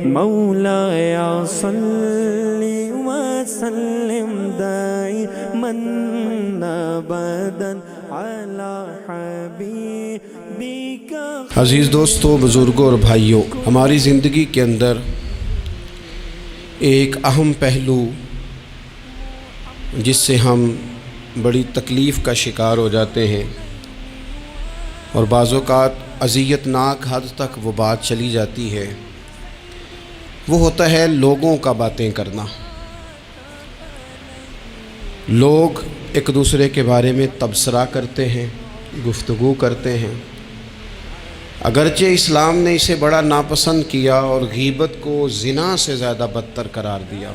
مولایا صلی وسلم دائما ابدا علی حبیبک۔ عزیز دوستو، بزرگوں اور بھائیوں، ہماری زندگی کے اندر ایک اہم پہلو جس سے ہم بڑی تکلیف کا شکار ہو جاتے ہیں اور بعض اوقات اذیت ناک حد تک وہ بات چلی جاتی ہے، وہ ہوتا ہے لوگوں کا باتیں کرنا۔ لوگ ایک دوسرے کے بارے میں تبصرہ کرتے ہیں، گفتگو کرتے ہیں، اگرچہ اسلام نے اسے بڑا ناپسند کیا اور غیبت کو زنا سے زیادہ بدتر قرار دیا،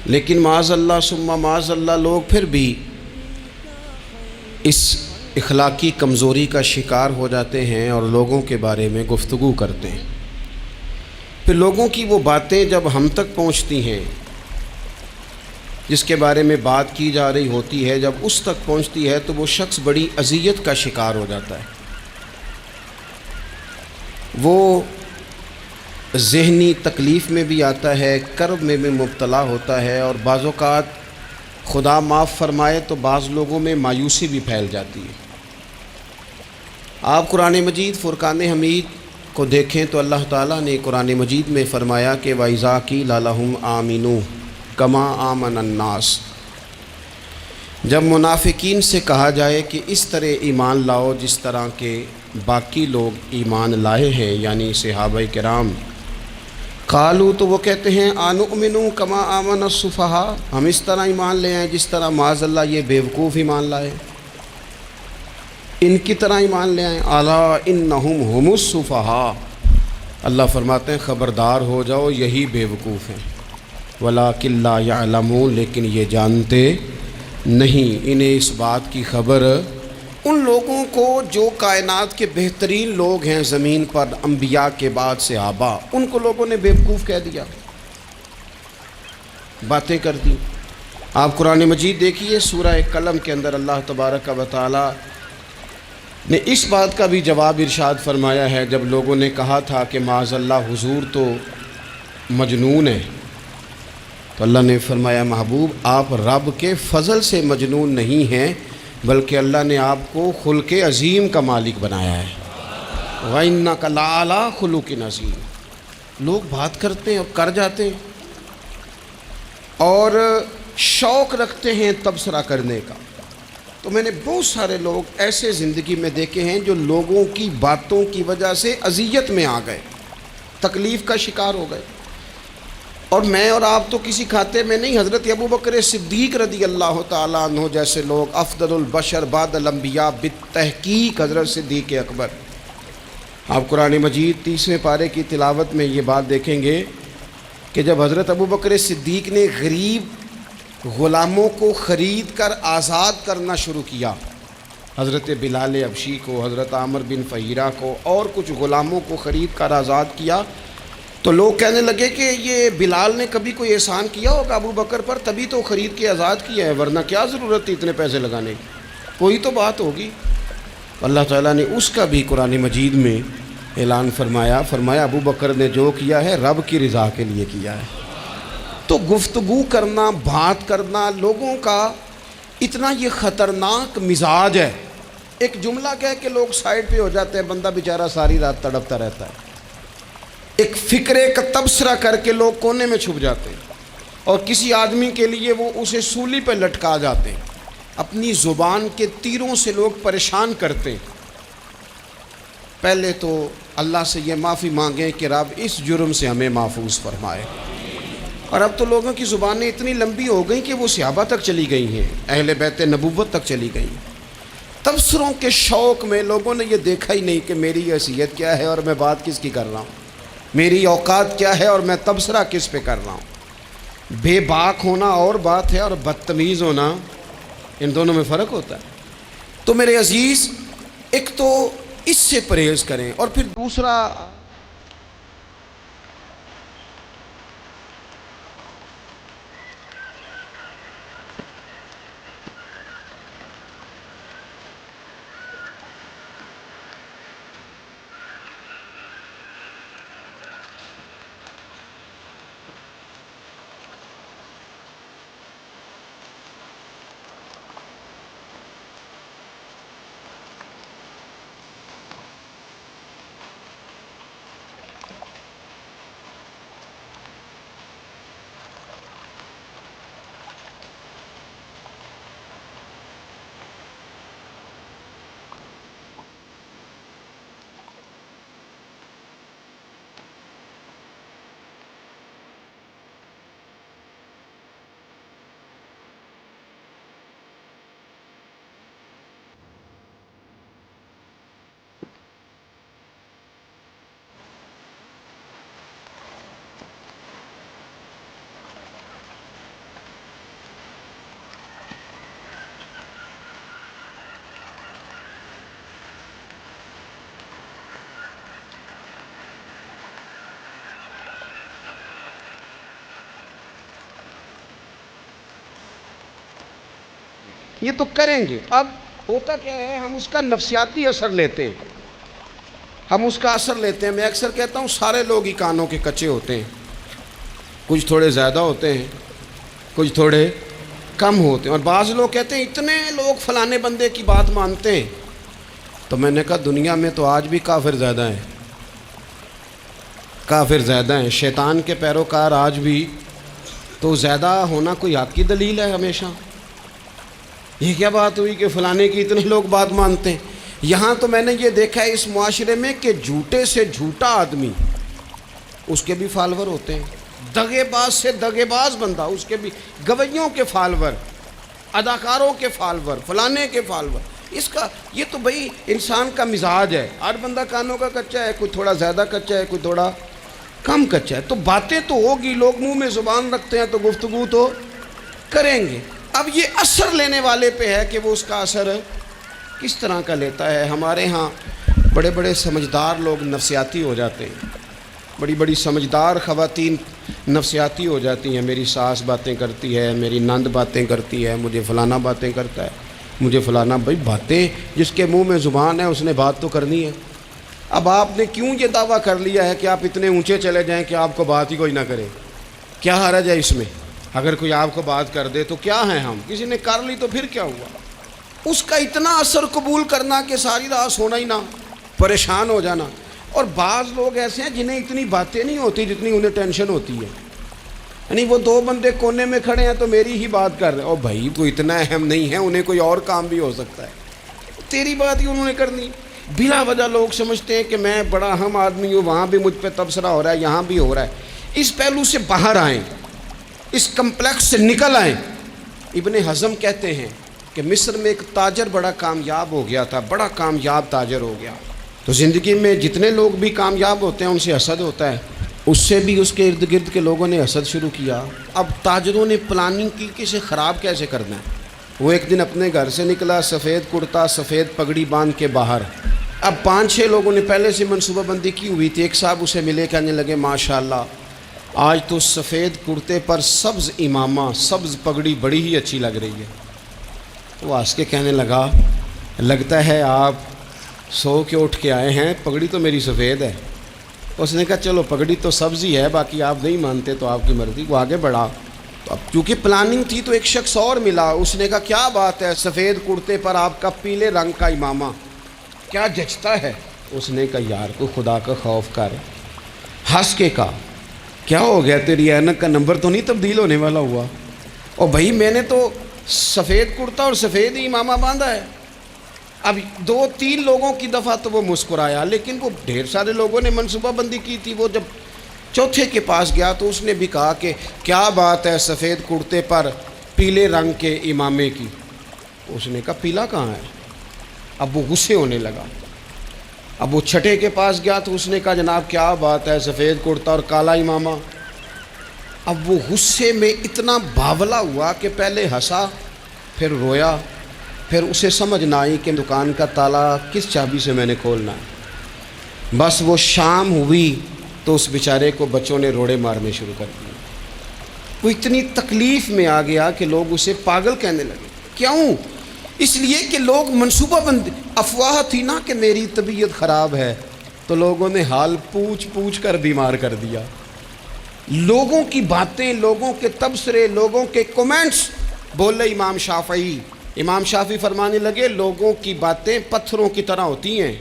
لیکن معاذ اللہ ثم معاذ اللہ لوگ پھر بھی اس اخلاقی کمزوری کا شکار ہو جاتے ہیں اور لوگوں کے بارے میں گفتگو کرتے ہیں۔ پھر لوگوں کی وہ باتیں جب ہم تک پہنچتی ہیں، جس کے بارے میں بات کی جا رہی ہوتی ہے، جب اس تک پہنچتی ہے تو وہ شخص بڑی اذیت کا شکار ہو جاتا ہے، وہ ذہنی تکلیف میں بھی آتا ہے، کرب میں بھی مبتلا ہوتا ہے، اور بعض اوقات خدا معاف فرمائے تو بعض لوگوں میں مایوسی بھی پھیل جاتی ہے۔ آپ قرآن مجید فرقان حمید کو دیکھیں تو اللہ تعالیٰ نے قرآن مجید میں فرمایا کہ وَإِذَا قِيلَ لَهُمْ آمِنُوا كَمَا آمَنَ النَّاسُ، جب منافقین سے کہا جائے کہ اس طرح ایمان لاؤ جس طرح کے باقی لوگ ایمان لائے ہیں، یعنی صحابہ کرام، قالوا تو وہ کہتے ہیں انؤمن کما آمن السفہاء، ہم اس طرح ایمان لے آئیں جس طرح معاذ اللہ یہ بیوقوف ایمان لائے، ان کی طرح ایمان لے آئیں۔ الا انہم هم السفہاء، اللہ فرماتے ہیں خبردار ہو جاؤ یہی بیوقوف ہیں، ولکن لا یعلمون، لیکن یہ جانتے نہیں، انہیں اس بات کی خبر ان لوگوں کو جو کائنات کے بہترین لوگ ہیں زمین پر، انبیاء کے بعد صحابہ، ان کو لوگوں نے بیوقوف کہہ دیا، باتیں کر دی۔ آپ قرآن مجید دیکھیے سورہ قلم کے اندر اللہ تبارک و تعالی نے اس بات کا بھی جواب ارشاد فرمایا ہے، جب لوگوں نے کہا تھا کہ معاذ اللہ حضور تو مجنون ہے، تو اللہ نے فرمایا محبوب آپ رب کے فضل سے مجنون نہیں ہیں، بلکہ اللہ نے آپ کو خلق عظیم کا مالک بنایا ہے۔ وَإِنَّكَ لَعَلَىٰ خُلُقٍ عَظِيمٍ، لوگ بات کرتے ہیں اور کر جاتے ہیں اور شوق رکھتے ہیں تبصرہ کرنے کا۔ تو میں نے بہت سارے لوگ ایسے زندگی میں دیکھے ہیں جو لوگوں کی باتوں کی وجہ سے اذیت میں آ گئے، تکلیف کا شکار ہو گئے، اور میں اور آپ تو کسی کھاتے میں نہیں۔ حضرت ابوبکر صدیق رضی اللہ تعالیٰ عنہ جیسے لوگ، افضل البشر بعد الانبیاء بالتحقیق حضرت صدیق اکبر، آپ قرآن مجید 30ویں پارے کی تلاوت میں یہ بات دیکھیں گے کہ جب حضرت ابوبکر صدیق نے غریب غلاموں کو خرید کر آزاد کرنا شروع کیا، حضرت بلال حبشی کو، حضرت عامر بن فہیرہ کو اور کچھ غلاموں کو خرید کر آزاد کیا، تو لوگ کہنے لگے کہ یہ بلال نے کبھی کوئی احسان کیا ہوگا ابو بکر پر، تبھی تو خرید کے آزاد کیا ہے، ورنہ کیا ضرورت تھی اتنے پیسے لگانے کی، کوئی تو بات ہوگی۔ اللہ تعالیٰ نے اس کا بھی قرآن مجید میں اعلان فرمایا ابو بکر نے جو کیا ہے رب کی رضا کے لیے کیا ہے۔ تو گفتگو کرنا، بات کرنا، لوگوں کا اتنا یہ خطرناک مزاج ہے، ایک جملہ کہہ کے لوگ سائڈ پہ ہو جاتے ہیں، بندہ بیچارہ ساری رات تڑپتا رہتا ہے، ایک فکرے کا تبصرہ کر کے لوگ کونے میں چھپ جاتے ہیں، اور کسی آدمی کے لیے وہ اسے سولی پہ لٹکا جاتے ہیں، اپنی زبان کے تیروں سے لوگ پریشان کرتے ہیں۔ پہلے تو اللہ سے یہ معافی مانگیں کہ رب اس جرم سے ہمیں محفوظ فرمائے۔ اور اب تو لوگوں کی زبانیں اتنی لمبی ہو گئیں کہ وہ صحابہ تک چلی گئی ہیں، اہل بیت نبوت تک چلی گئی ہیں۔ تبصروں کے شوق میں لوگوں نے یہ دیکھا ہی نہیں کہ میری حیثیت کیا ہے اور میں بات کس کی کر رہا ہوں، میری اوقات کیا ہے اور میں تبصرہ کس پہ کر رہا ہوں۔ بے باک ہونا اور بات ہے اور بدتمیز ہونا، ان دونوں میں فرق ہوتا ہے۔ تو میرے عزیز، ایک تو اس سے پرہیز کریں، اور پھر دوسرا یہ تو کریں گے. اب ہوتا کیا ہے, ہم اس کا نفسیاتی اثر لیتے ہیں, ہم اس کا اثر لیتے ہیں. میں اکثر کہتا ہوں سارے لوگ ہی کانوں کے کچے ہوتے ہیں, کچھ تھوڑے زیادہ ہوتے ہیں, کچھ تھوڑے کم ہوتے ہیں. اور بعض لوگ کہتے ہیں اتنے لوگ فلانے بندے کی بات مانتے ہیں. تو میں نے کہا دنیا میں تو آج بھی کافر زیادہ ہیں, کافر زیادہ ہیں, شیطان کے پیروکار آج بھی. تو زیادہ ہونا کوئی حق کی دلیل ہے ہمیشہ؟ یہ کیا بات ہوئی کہ فلانے کی اتنے لوگ بات مانتے ہیں؟ یہاں تو میں نے یہ دیکھا ہے اس معاشرے میں کہ جھوٹے سے جھوٹا آدمی, اس کے بھی فالور ہوتے ہیں. دغے باز سے دغے باز بندہ, اس کے بھی گویوں کے فالور, اداکاروں کے فالور, فلانے کے فالور. اس کا یہ تو بھئی انسان کا مزاج ہے. ہر بندہ کانوں کا کچا ہے, کوئی تھوڑا زیادہ کچا ہے, کوئی تھوڑا کم کچا ہے. تو باتیں تو ہوگی, لوگ منہ میں زبان رکھتے ہیں تو گفتگو تو کریں گے. اب یہ اثر لینے والے پہ ہے کہ وہ اس کا اثر کس طرح کا لیتا ہے. ہمارے ہاں بڑے بڑے سمجھدار لوگ نفسیاتی ہو جاتے ہیں, بڑی بڑی سمجھدار خواتین نفسیاتی ہو جاتی ہیں. میری ساس باتیں کرتی ہے, میری نند باتیں کرتی ہے, مجھے فلانا باتیں کرتا ہے, مجھے فلانا. بھائی باتیں, جس کے منہ میں زبان ہے اس نے بات تو کرنی ہے. اب آپ نے کیوں یہ دعویٰ کر لیا ہے کہ آپ اتنے اونچے چلے جائیں کہ آپ کو بات ہی کوئی نہ کرے؟ کیا حرج ہے اس میں؟ اگر کوئی آپ کو بات کر دے تو کیا ہیں ہم؟ کسی نے کر لی تو پھر کیا ہوا؟ اس کا اتنا اثر قبول کرنا کہ ساری رات سونا ہی نہ, پریشان ہو جانا. اور بعض لوگ ایسے ہیں جنہیں اتنی باتیں نہیں ہوتی جتنی انہیں ٹینشن ہوتی ہے. یعنی وہ دو بندے کونے میں کھڑے ہیں تو میری ہی بات کر رہے ہیں. اور بھائی تو اتنا اہم نہیں ہے, انہیں کوئی اور کام بھی ہو سکتا ہے, تیری بات ہی انہوں نے کرنی. بلا وجہ لوگ سمجھتے ہیں کہ میں بڑا اہم آدمی ہوں, وہاں بھی مجھ پہ تبصرہ ہو رہا ہے, یہاں بھی ہو رہا ہے. اس پہلو سے باہر آئیں, اس کمپلیکس سے نکل آئیں. ابن حزم کہتے ہیں کہ مصر میں ایک تاجر بڑا کامیاب ہو گیا تھا, بڑا کامیاب تاجر ہو گیا. تو زندگی میں جتنے لوگ بھی کامیاب ہوتے ہیں ان سے حسد ہوتا ہے. اس سے بھی اس کے ارد گرد کے لوگوں نے حسد شروع کیا. اب تاجروں نے پلاننگ کی کہ اسے خراب کیسے کرنا ہے. وہ ایک دن اپنے گھر سے نکلا, سفید کرتا سفید پگڑی باندھ کے باہر. اب 5-6 لوگوں نے پہلے سے منصوبہ بندی کی ہوئی تھی. ایک صاحب اسے ملے, کہنے لگے ماشاءاللہ آج تو سفید کرتے پر سبز امامہ, سبز پگڑی بڑی ہی اچھی لگ رہی ہے. وہ ہنس کے کہنے لگا لگتا ہے آپ سو کے اٹھ کے آئے ہیں, پگڑی تو میری سفید ہے. اس نے کہا چلو پگڑی تو سبز ہی ہے, باقی آپ نہیں مانتے تو آپ کی مرضی. وہ آگے بڑھا. تو اب چونکہ پلاننگ تھی تو ایک شخص اور ملا. اس نے کہا کیا بات ہے, سفید کرتے پر آپ کا پیلے رنگ کا امامہ کیا جچتا ہے. اس نے کہا یار کو خدا کا خوف کر. ہنس کے کہا کیا ہو گیا, تیری اینک کا نمبر تو نہیں تبدیل ہونے والا ہوا؟ اور بھائی میں نے تو سفید کرتا اور سفید ہی امامہ باندھا ہے. اب 2-3 لوگوں کی دفعہ تو وہ مسکرایا, لیکن وہ ڈھیر سارے لوگوں نے منصوبہ بندی کی تھی. وہ جب چوتھے کے پاس گیا تو اس نے بھی کہا کہ کیا بات ہے سفید کرتے پر پیلے رنگ کے امامے کی. اس نے کہا پیلا کہاں ہے. اب وہ غصے ہونے لگا. اب وہ چھٹے کے پاس گیا تو اس نے کہا جناب کیا بات ہے سفید کرتا اور کالا امامہ. اب وہ غصے میں اتنا باولا ہوا کہ پہلے ہنسا پھر رویا, پھر اسے سمجھ نہ آئی کہ دکان کا تالا کس چابی سے میں نے کھولنا ہے. بس وہ شام ہوئی تو اس بیچارے کو بچوں نے روڑے مارنے شروع کر دیے. وہ اتنی تکلیف میں آ گیا کہ لوگ اسے پاگل کہنے لگے. کیوں؟ اس لیے کہ لوگ منصوبہ بندی, افواہ تھی نا کہ میری طبیعت خراب ہے, تو لوگوں نے حال پوچھ پوچھ کر بیمار کر دیا. لوگوں کی باتیں, لوگوں کے تبصرے, لوگوں کے کومنٹس. بولے امام شافعی, امام شافعی فرمانے لگے لوگوں کی باتیں پتھروں کی طرح ہوتی ہیں,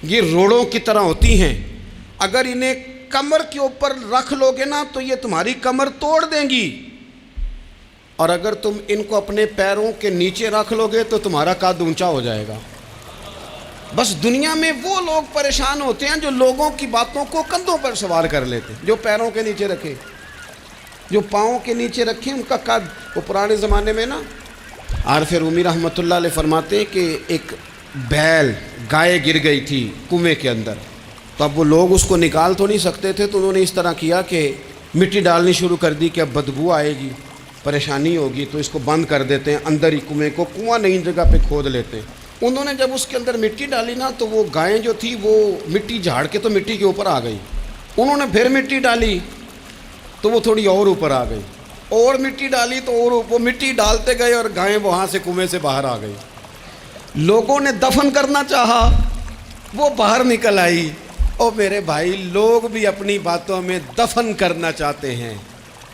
یہ روڑوں کی طرح ہوتی ہیں. اگر انہیں کمر کے اوپر رکھ لو گے نا تو یہ تمہاری کمر توڑ دیں گی, اور اگر تم ان کو اپنے پیروں کے نیچے رکھ لو گے تو تمہارا قد اونچا ہو جائے گا. بس دنیا میں وہ لوگ پریشان ہوتے ہیں جو لوگوں کی باتوں کو کندھوں پر سوار کر لیتے, جو پیروں کے نیچے رکھے, جو پاؤں کے نیچے رکھے ان کا قد. وہ پرانے زمانے میں نا عارف رومی رحمۃ اللہ علیہ فرماتے ہیں کہ ایک بیل گائے گر گئی تھی کنویں کے اندر. تو اب وہ لوگ اس کو نکال تو نہیں سکتے تھے, تو انہوں نے اس طرح کیا کہ مٹی ڈالنی شروع کر دی کہ اب بدبو آئے گی, پریشانی ہوگی, تو اس کو بند کر دیتے ہیں اندر ہی کنویں کو, کنواں نئی جگہ پہ کھود لیتے ہیں. انہوں نے جب اس کے اندر مٹی ڈالی نا تو وہ گائیں جو تھی وہ مٹی جھاڑ کے تو مٹی کے اوپر آ گئی. انہوں نے پھر مٹی ڈالی تو وہ تھوڑی اور اوپر آ گئی. اور مٹی ڈالی تو اور وہ مٹی ڈالتے گئے اور گائیں وہاں سے کنویں سے باہر آ گئی. لوگوں نے دفن کرنا چاہا, وہ باہر نکل آئی. اور میرے بھائی, لوگ بھی اپنی باتوں میں دفن کرنا چاہتے ہیں,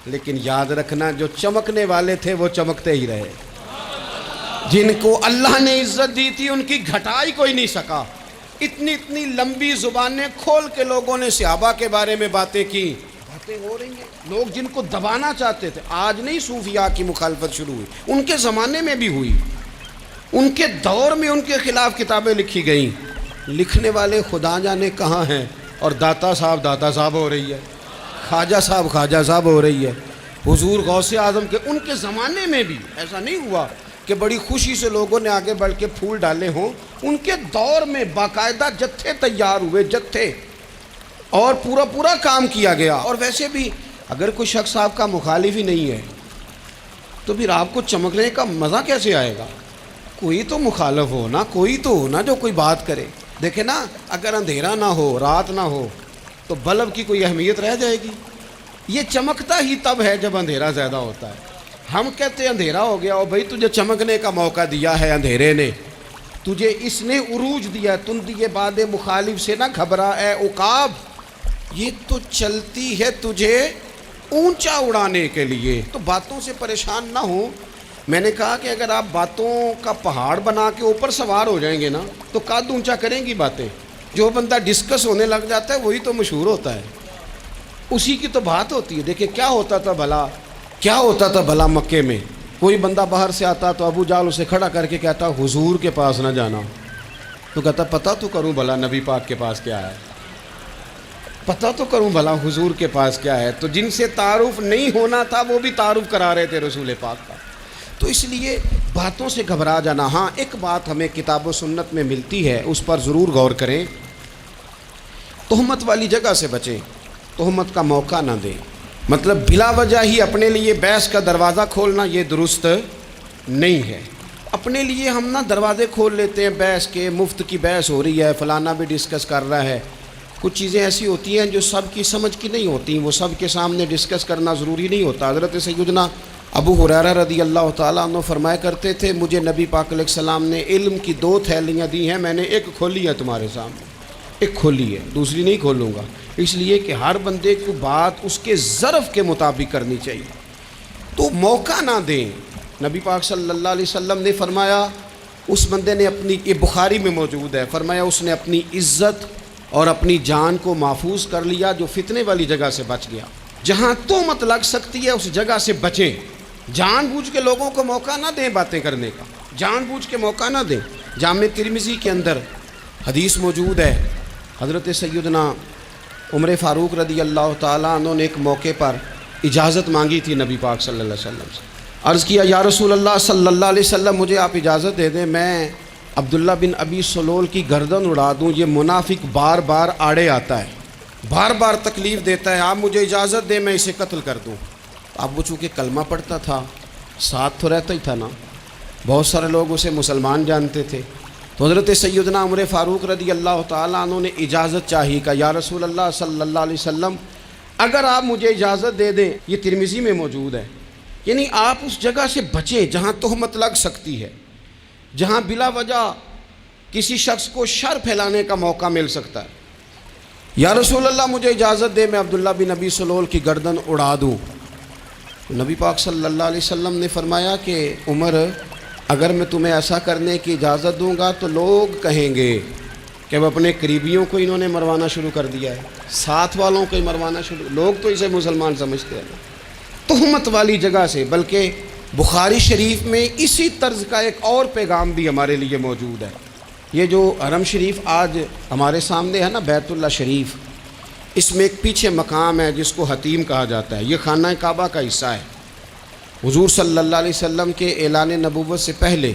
لیکن یاد رکھنا جو چمکنے والے تھے وہ چمکتے ہی رہے. جن کو اللہ نے عزت دی تھی ان کی گھٹائی کوئی نہیں سکا. اتنی لمبی زبانیں کھول کے لوگوں نے صحابہ کے بارے میں باتیں کی. باتیں ہو رہی ہیں. لوگ جن کو دبانا چاہتے تھے, آج نہیں صوفیاء کی مخالفت شروع ہوئی, ان کے زمانے میں بھی ہوئی. ان کے دور میں ان کے خلاف کتابیں لکھی گئیں. لکھنے والے خدا جانے کہاں ہیں, اور داتا صاحب ہو رہی ہے, خواجہ صاحب ہو رہی ہے. حضور غوث اعظم کے ان کے زمانے میں بھی ایسا نہیں ہوا کہ بڑی خوشی سے لوگوں نے آگے بڑھ کے پھول ڈالے ہوں. ان کے دور میں باقاعدہ جتھے تیار ہوئے, جتھے, اور پورا کام کیا گیا. اور ویسے بھی اگر کوئی شخص آپ کا مخالف ہی نہیں ہے تو پھر آپ کو چمکنے کا مزہ کیسے آئے گا؟ کوئی تو مخالف ہو نا, کوئی تو ہو نا جو کوئی بات کرے. دیکھیں نا, اگر اندھیرا نہ ہو, رات نہ ہو, تو بلب کی کوئی اہمیت رہ جائے گی؟ یہ چمکتا ہی تب ہے جب اندھیرا زیادہ ہوتا ہے. ہم کہتے ہیں اندھیرا ہو گیا, اور بھائی تجھے چمکنے کا موقع دیا ہے اندھیرے نے, تجھے اس نے عروج دیا. تندی باد مخالف سے نہ گھبرا اے عقاب, یہ تو چلتی ہے تجھے اونچا اڑانے کے لیے. تو باتوں سے پریشان نہ ہو. میں نے کہا کہ اگر آپ باتوں کا پہاڑ بنا کے اوپر سوار ہو جائیں گے نا تو قد اونچا کریں گی باتیں. جو بندہ ڈسکس ہونے لگ جاتا ہے وہی تو مشہور ہوتا ہے, اسی کی تو بات ہوتی ہے. دیکھیں کیا ہوتا تھا بھلا مکے میں. کوئی بندہ باہر سے آتا تو ابو جال اسے کھڑا کر کے کہتا حضور کے پاس نہ جانا. تو کہتا پتہ تو کروں بھلا نبی پاک کے پاس کیا ہے, پتہ تو کروں بھلا حضور کے پاس کیا ہے. تو جن سے تعارف نہیں ہونا تھا وہ بھی تعارف کرا رہے تھے رسول پاک کا. تو اس لیے باتوں سے گھبرا جانا. ہاں, ایک بات ہمیں کتاب و سنت میں ملتی ہے, اس پر ضرور غور کریں. تہمت والی جگہ سے بچیں, تہمت کا موقع نہ دیں. مطلب بلا وجہ ہی اپنے لیے بحث کا دروازہ کھولنا یہ درست نہیں ہے. اپنے لیے ہم نہ دروازے کھول لیتے ہیں بحث کے, مفت کی بحث ہو رہی ہے, فلانا بھی ڈسکس کر رہا ہے. کچھ چیزیں ایسی ہوتی ہیں جو سب کی سمجھ کی نہیں ہوتی, وہ سب کے سامنے ڈسکس کرنا ضروری نہیں ہوتا. حضرت سیدنا ابو ہریرہ رضی اللہ تعالیٰ عنہ فرمایا کرتے تھے, مجھے نبی پاک علیہ السلام نے علم کی 2 تھیلیاں دی ہیں, میں نے ایک کھولی ہے تمہارے سامنے, ایک کھولی ہے, دوسری نہیں کھولوں گا. اس لیے کہ ہر بندے کو بات اس کے ظرف کے مطابق کرنی چاہیے. تو موقع نہ دیں. نبی پاک صلی اللہ علیہ وسلم نے فرمایا, اس بندے نے اپنی, یہ بخاری میں موجود ہے, فرمایا اس نے اپنی عزت اور اپنی جان کو محفوظ کر لیا جو فتنے والی جگہ سے بچ گیا. جہاں تہمت لگ سکتی ہے اس جگہ سے بچیں. جان بوجھ کے لوگوں کو موقع نہ دیں باتیں کرنے کا, جان بوجھ کے موقع نہ دیں. جامع ترمذی کے اندر حدیث موجود ہے, حضرت سیدنا عمر فاروق رضی اللہ تعالیٰ عنہ نے ایک موقع پر اجازت مانگی تھی نبی پاک صلی اللہ علیہ وسلم سے. عرض کیا, یا رسول اللہ صلی اللہ علیہ وسلم, مجھے آپ اجازت دے دیں, میں عبداللہ بن ابی سلول کی گردن اڑا دوں, یہ منافق بار بار آڑے آتا ہے, بار بار تکلیف دیتا ہے, آپ مجھے اجازت دیں میں اسے قتل کر دوں. اب وہ چونکہ کلمہ پڑھتا تھا, ساتھ تو رہتا ہی تھا نا, بہت سارے لوگ اسے مسلمان جانتے تھے. تو حضرت سیدنا عمر فاروق رضی اللہ تعالیٰ عنہ نے اجازت چاہی, کہ یا رسول اللہ صلی اللہ علیہ وسلم, اگر آپ مجھے اجازت دے دیں, یہ ترمذی میں موجود ہے, یعنی آپ اس جگہ سے بچیں جہاں تہمت لگ سکتی ہے, جہاں بلا وجہ کسی شخص کو شر پھیلانے کا موقع مل سکتا ہے. یا رسول اللہ مجھے اجازت دے, میں عبداللہ بن ابی سلول کی گردن اڑا دوں. نبی پاک صلی اللہ علیہ وسلم نے فرمایا کہ عمر, اگر میں تمہیں ایسا کرنے کی اجازت دوں گا تو لوگ کہیں گے کہ اب اپنے قریبیوں کو انہوں نے مروانا شروع کر دیا ہے, ساتھ والوں کو ہی مروانا شروع, لوگ تو اسے مسلمان سمجھتے ہیں. تہمت والی جگہ سے. بلکہ بخاری شریف میں اسی طرز کا ایک اور پیغام بھی ہمارے لیے موجود ہے. یہ جو حرم شریف آج ہمارے سامنے ہے نا, بیت اللہ شریف, اس میں ایک پیچھے مقام ہے جس کو حتیم کہا جاتا ہے. یہ خانہ کعبہ کا حصہ ہے. حضور صلی اللہ علیہ وسلم کے اعلان نبوت سے پہلے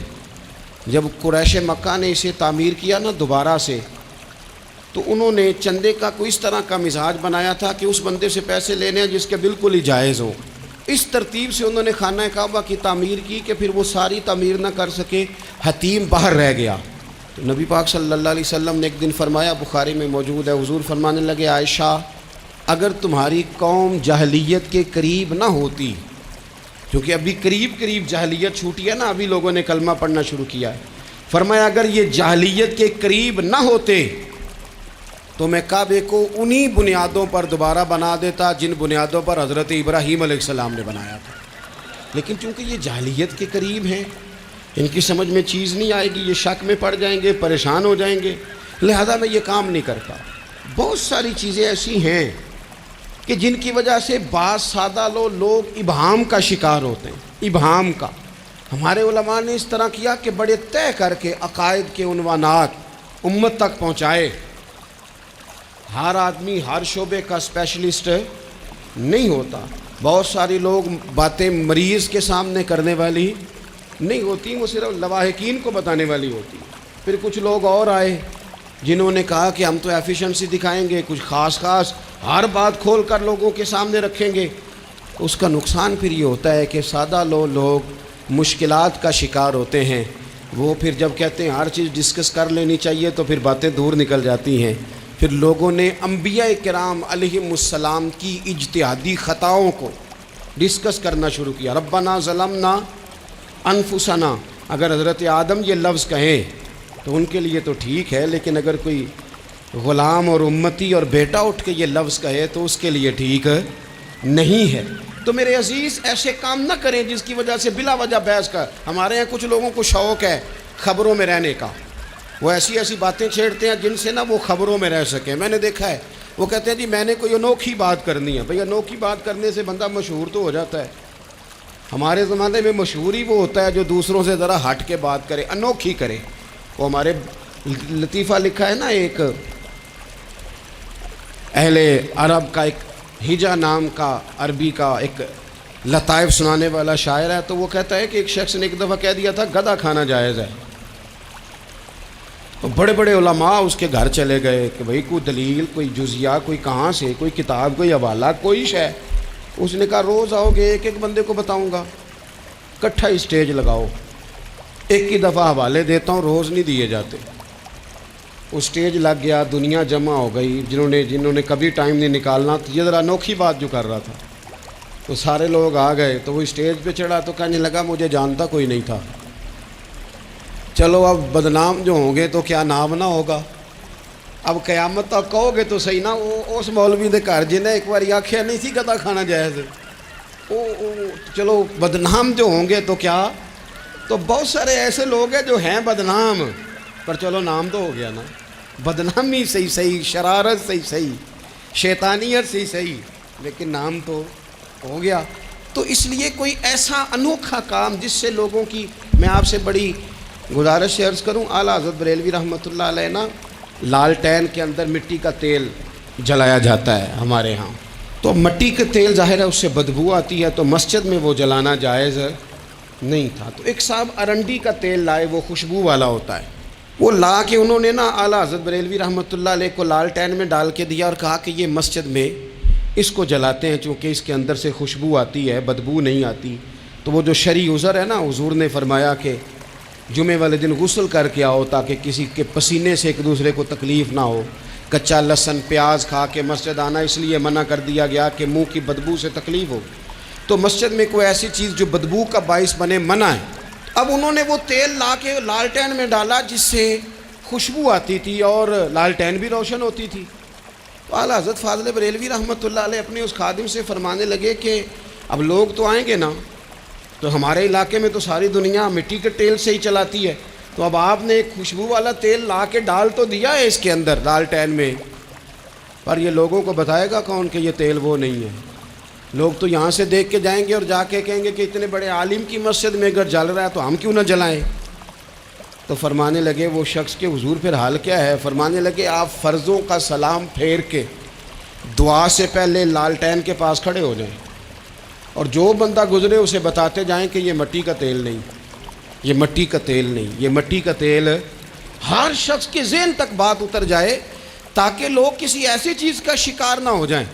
جب قریش مکہ نے اسے تعمیر کیا نا دوبارہ سے, تو انہوں نے چندے کا کوئی اس طرح کا مزاج بنایا تھا کہ اس بندے سے پیسے لینے ہیں جس کے بالکل ہی جائز ہو. اس ترتیب سے انہوں نے خانہ کعبہ کی تعمیر کی کہ پھر وہ ساری تعمیر نہ کر سکے, حتیم باہر رہ گیا. تو نبی پاک صلی اللہ علیہ وسلم نے ایک دن فرمایا, بخاری میں موجود ہے, حضور فرمانے لگے, عائشہ, اگر تمہاری قوم جاہلیت کے قریب نہ ہوتی کیونکہ ابھی قریب قریب جاہلیت چھوٹی ہے نا، ابھی لوگوں نے کلمہ پڑھنا شروع کیا ہے۔ فرمایا اگر یہ جاہلیت کے قریب نہ ہوتے تو میں کعبے کو انہی بنیادوں پر دوبارہ بنا دیتا جن بنیادوں پر حضرت ابراہیم علیہ السلام نے بنایا تھا، لیکن چونکہ یہ جاہلیت کے قریب ہیں، ان کی سمجھ میں چیز نہیں آئے گی، یہ شک میں پڑ جائیں گے، پریشان ہو جائیں گے، لہذا میں یہ کام نہیں کرتا۔ بہت ساری چیزیں ایسی ہیں کہ جن کی وجہ سے بعض سادہ لوگ ابہام کا شکار ہوتے ہیں، ابہام کا۔ ہمارے علماء نے اس طرح کیا کہ بڑے طے کر کے عقائد کے عنوانات امت تک پہنچائے۔ ہر آدمی ہر شعبے کا اسپیشلسٹ نہیں ہوتا، بہت ساری لوگ باتیں مریض کے سامنے کرنے والی نہیں ہوتی، وہ صرف لواحقین کو بتانے والی ہوتی۔ پھر کچھ لوگ اور آئے جنہوں نے کہا کہ ہم تو ایفیشنسی دکھائیں گے، کچھ خاص ہر بات کھول کر لوگوں کے سامنے رکھیں گے۔ اس کا نقصان پھر یہ ہوتا ہے کہ سادہ لوگ مشکلات کا شکار ہوتے ہیں، وہ پھر جب کہتے ہیں ہر چیز ڈسکس کر لینی چاہیے تو پھر باتیں دور نکل جاتی ہیں۔ پھر لوگوں نے انبیاء کرام علیہم السلام کی اجتہادی خطاؤں کو ڈسکس کرنا شروع کیا۔ ربنا ظلمنا انفسنا، اگر حضرت آدم یہ لفظ کہیں تو ان کے لیے تو ٹھیک ہے، لیکن اگر کوئی غلام اور امتی اور بیٹا اٹھ کے یہ لفظ کہے تو اس کے لیے ٹھیک نہیں ہے۔ تو میرے عزیز ایسے کام نہ کریں جس کی وجہ سے بلا وجہ بحث کا۔ ہمارے یہاں کچھ لوگوں کو شوق ہے خبروں میں رہنے کا، وہ ایسی باتیں چھیڑتے ہیں جن سے نہ وہ خبروں میں رہ سکیں۔ میں نے دیکھا ہے وہ کہتے ہیں جی میں نے کوئی انوکھی بات کرنی ہے۔ بھئی انوکھی بات کرنے سے بندہ مشہور تو ہو جاتا ہے۔ ہمارے زمانے میں مشہور ہی وہ ہوتا ہے جو دوسروں سے ذرا ہٹ کے بات کرے، انوکھی کرے۔ وہ ہمارے لطیفہ لکھا ہے نا، ایک اہل عرب کا، ایک ہجا نام کا عربی کا ایک لطائف سنانے والا شاعر ہے، تو وہ کہتا ہے کہ ایک شخص نے ایک دفعہ کہہ دیا تھا گدھا کھانا جائز ہے۔ تو بڑے بڑے علماء اس کے گھر چلے گئے کہ بھئی کوئی دلیل، کوئی جزیہ، کوئی کہاں سے، کوئی کتاب، کوئی حوالہ، کوئی شے۔ اس نے کہا روز آؤ گے ایک ایک بندے کو بتاؤں گا، کٹھا اسٹیج لگاؤ، ایک ہی دفعہ حوالے دیتا ہوں، روز نہیں دیے جاتے۔ وہ سٹیج لگ گیا، دنیا جمع ہو گئی، جنہوں نے کبھی ٹائم نہیں نکالنا، تو یہ ذرا انوکھی بات جو کر رہا تھا، تو سارے لوگ آ گئے۔ تو وہ اسٹیج پہ چڑھا تو کہنے لگا مجھے جانتا کوئی نہیں تھا، چلو اب بدنام جو ہوں گے تو کیا نام نہ ہوگا، اب قیامت تک کہو گے تو صحیح نا۔ اس مولوی دے گھر جنہیں ایک بار آکھیا نہیں سی گدھا کھانا جائز، چلو بدنام جو ہوں گے تو کیا۔ تو بہت سارے ایسے لوگ ہیں جو ہیں بدنام، پر چلو نام تو ہو گیا نا، بدنامی صحیح، شرارت صحیح، شیطانیت صحیح، لیکن نام تو ہو گیا۔ تو اس لیے کوئی ایسا انوکھا کام جس سے لوگوں کی، میں آپ سے بڑی گزارش سے عرض کروں، اعلیٰ حضرت بریلوی رحمۃ اللہ علیہ نا، لالٹین کے اندر مٹی کا تیل جلایا جاتا ہے ہمارے ہاں، تو مٹی کا تیل ظاہر ہے اس سے بدبو آتی ہے، تو مسجد میں وہ جلانا جائز نہیں تھا۔ تو ایک صاحب ارنڈی کا تیل لائے، وہ خوشبو والا ہوتا ہے، وہ لا کے انہوں نے نا اعلیٰ حضرت بریلوی رحمۃ اللہ علیہ کو لالٹین میں ڈال کے دیا اور کہا کہ یہ مسجد میں اس کو جلاتے ہیں چونکہ اس کے اندر سے خوشبو آتی ہے، بدبو نہیں آتی۔ تو وہ جو شرعی عذر ہے نا، حضور نے فرمایا کہ جمعے والے دن غسل کر کے آؤ تاکہ کسی کے پسینے سے ایک دوسرے کو تکلیف نہ ہو۔ کچا لہسن پیاز کھا کے مسجد آنا اس لیے منع کر دیا گیا کہ منہ کی بدبو سے تکلیف ہو، تو مسجد میں کوئی ایسی چیز جو بدبو کا باعث بنے منع ہے۔ اب انہوں نے وہ تیل لا کے لالٹین میں ڈالا جس سے خوشبو آتی تھی اور لالٹین بھی روشن ہوتی تھی۔ تو اعلیٰ حضرت فاضل بریلوی رحمۃ اللہ علیہ اپنے اس خادم سے فرمانے لگے کہ اب لوگ تو آئیں گے نا، تو ہمارے علاقے میں تو ساری دنیا مٹی کے تیل سے ہی چلاتی ہے، تو اب آپ نے ایک خوشبو والا تیل لا کے ڈال تو دیا ہے اس کے اندر لالٹین میں، پر یہ لوگوں کو بتائے گا کون کہ یہ تیل وہ نہیں ہے؟ لوگ تو یہاں سے دیکھ کے جائیں گے اور جا کے کہیں گے کہ اتنے بڑے عالم کی مسجد میں اگر جل رہا ہے تو ہم کیوں نہ جلائیں۔ تو فرمانے لگے وہ شخص کے حضور پھر حال کیا ہے؟ فرمانے لگے آپ فرضوں کا سلام پھیر کے دعا سے پہلے لالٹین کے پاس کھڑے ہو جائیں اور جو بندہ گزرے اسے بتاتے جائیں کہ یہ مٹی کا تیل نہیں، یہ مٹی کا تیل نہیں، یہ مٹی کا تیل۔ ہر شخص کے ذہن تک بات اتر جائے تاکہ لوگ کسی ایسی چیز کا شکار نہ ہو جائیں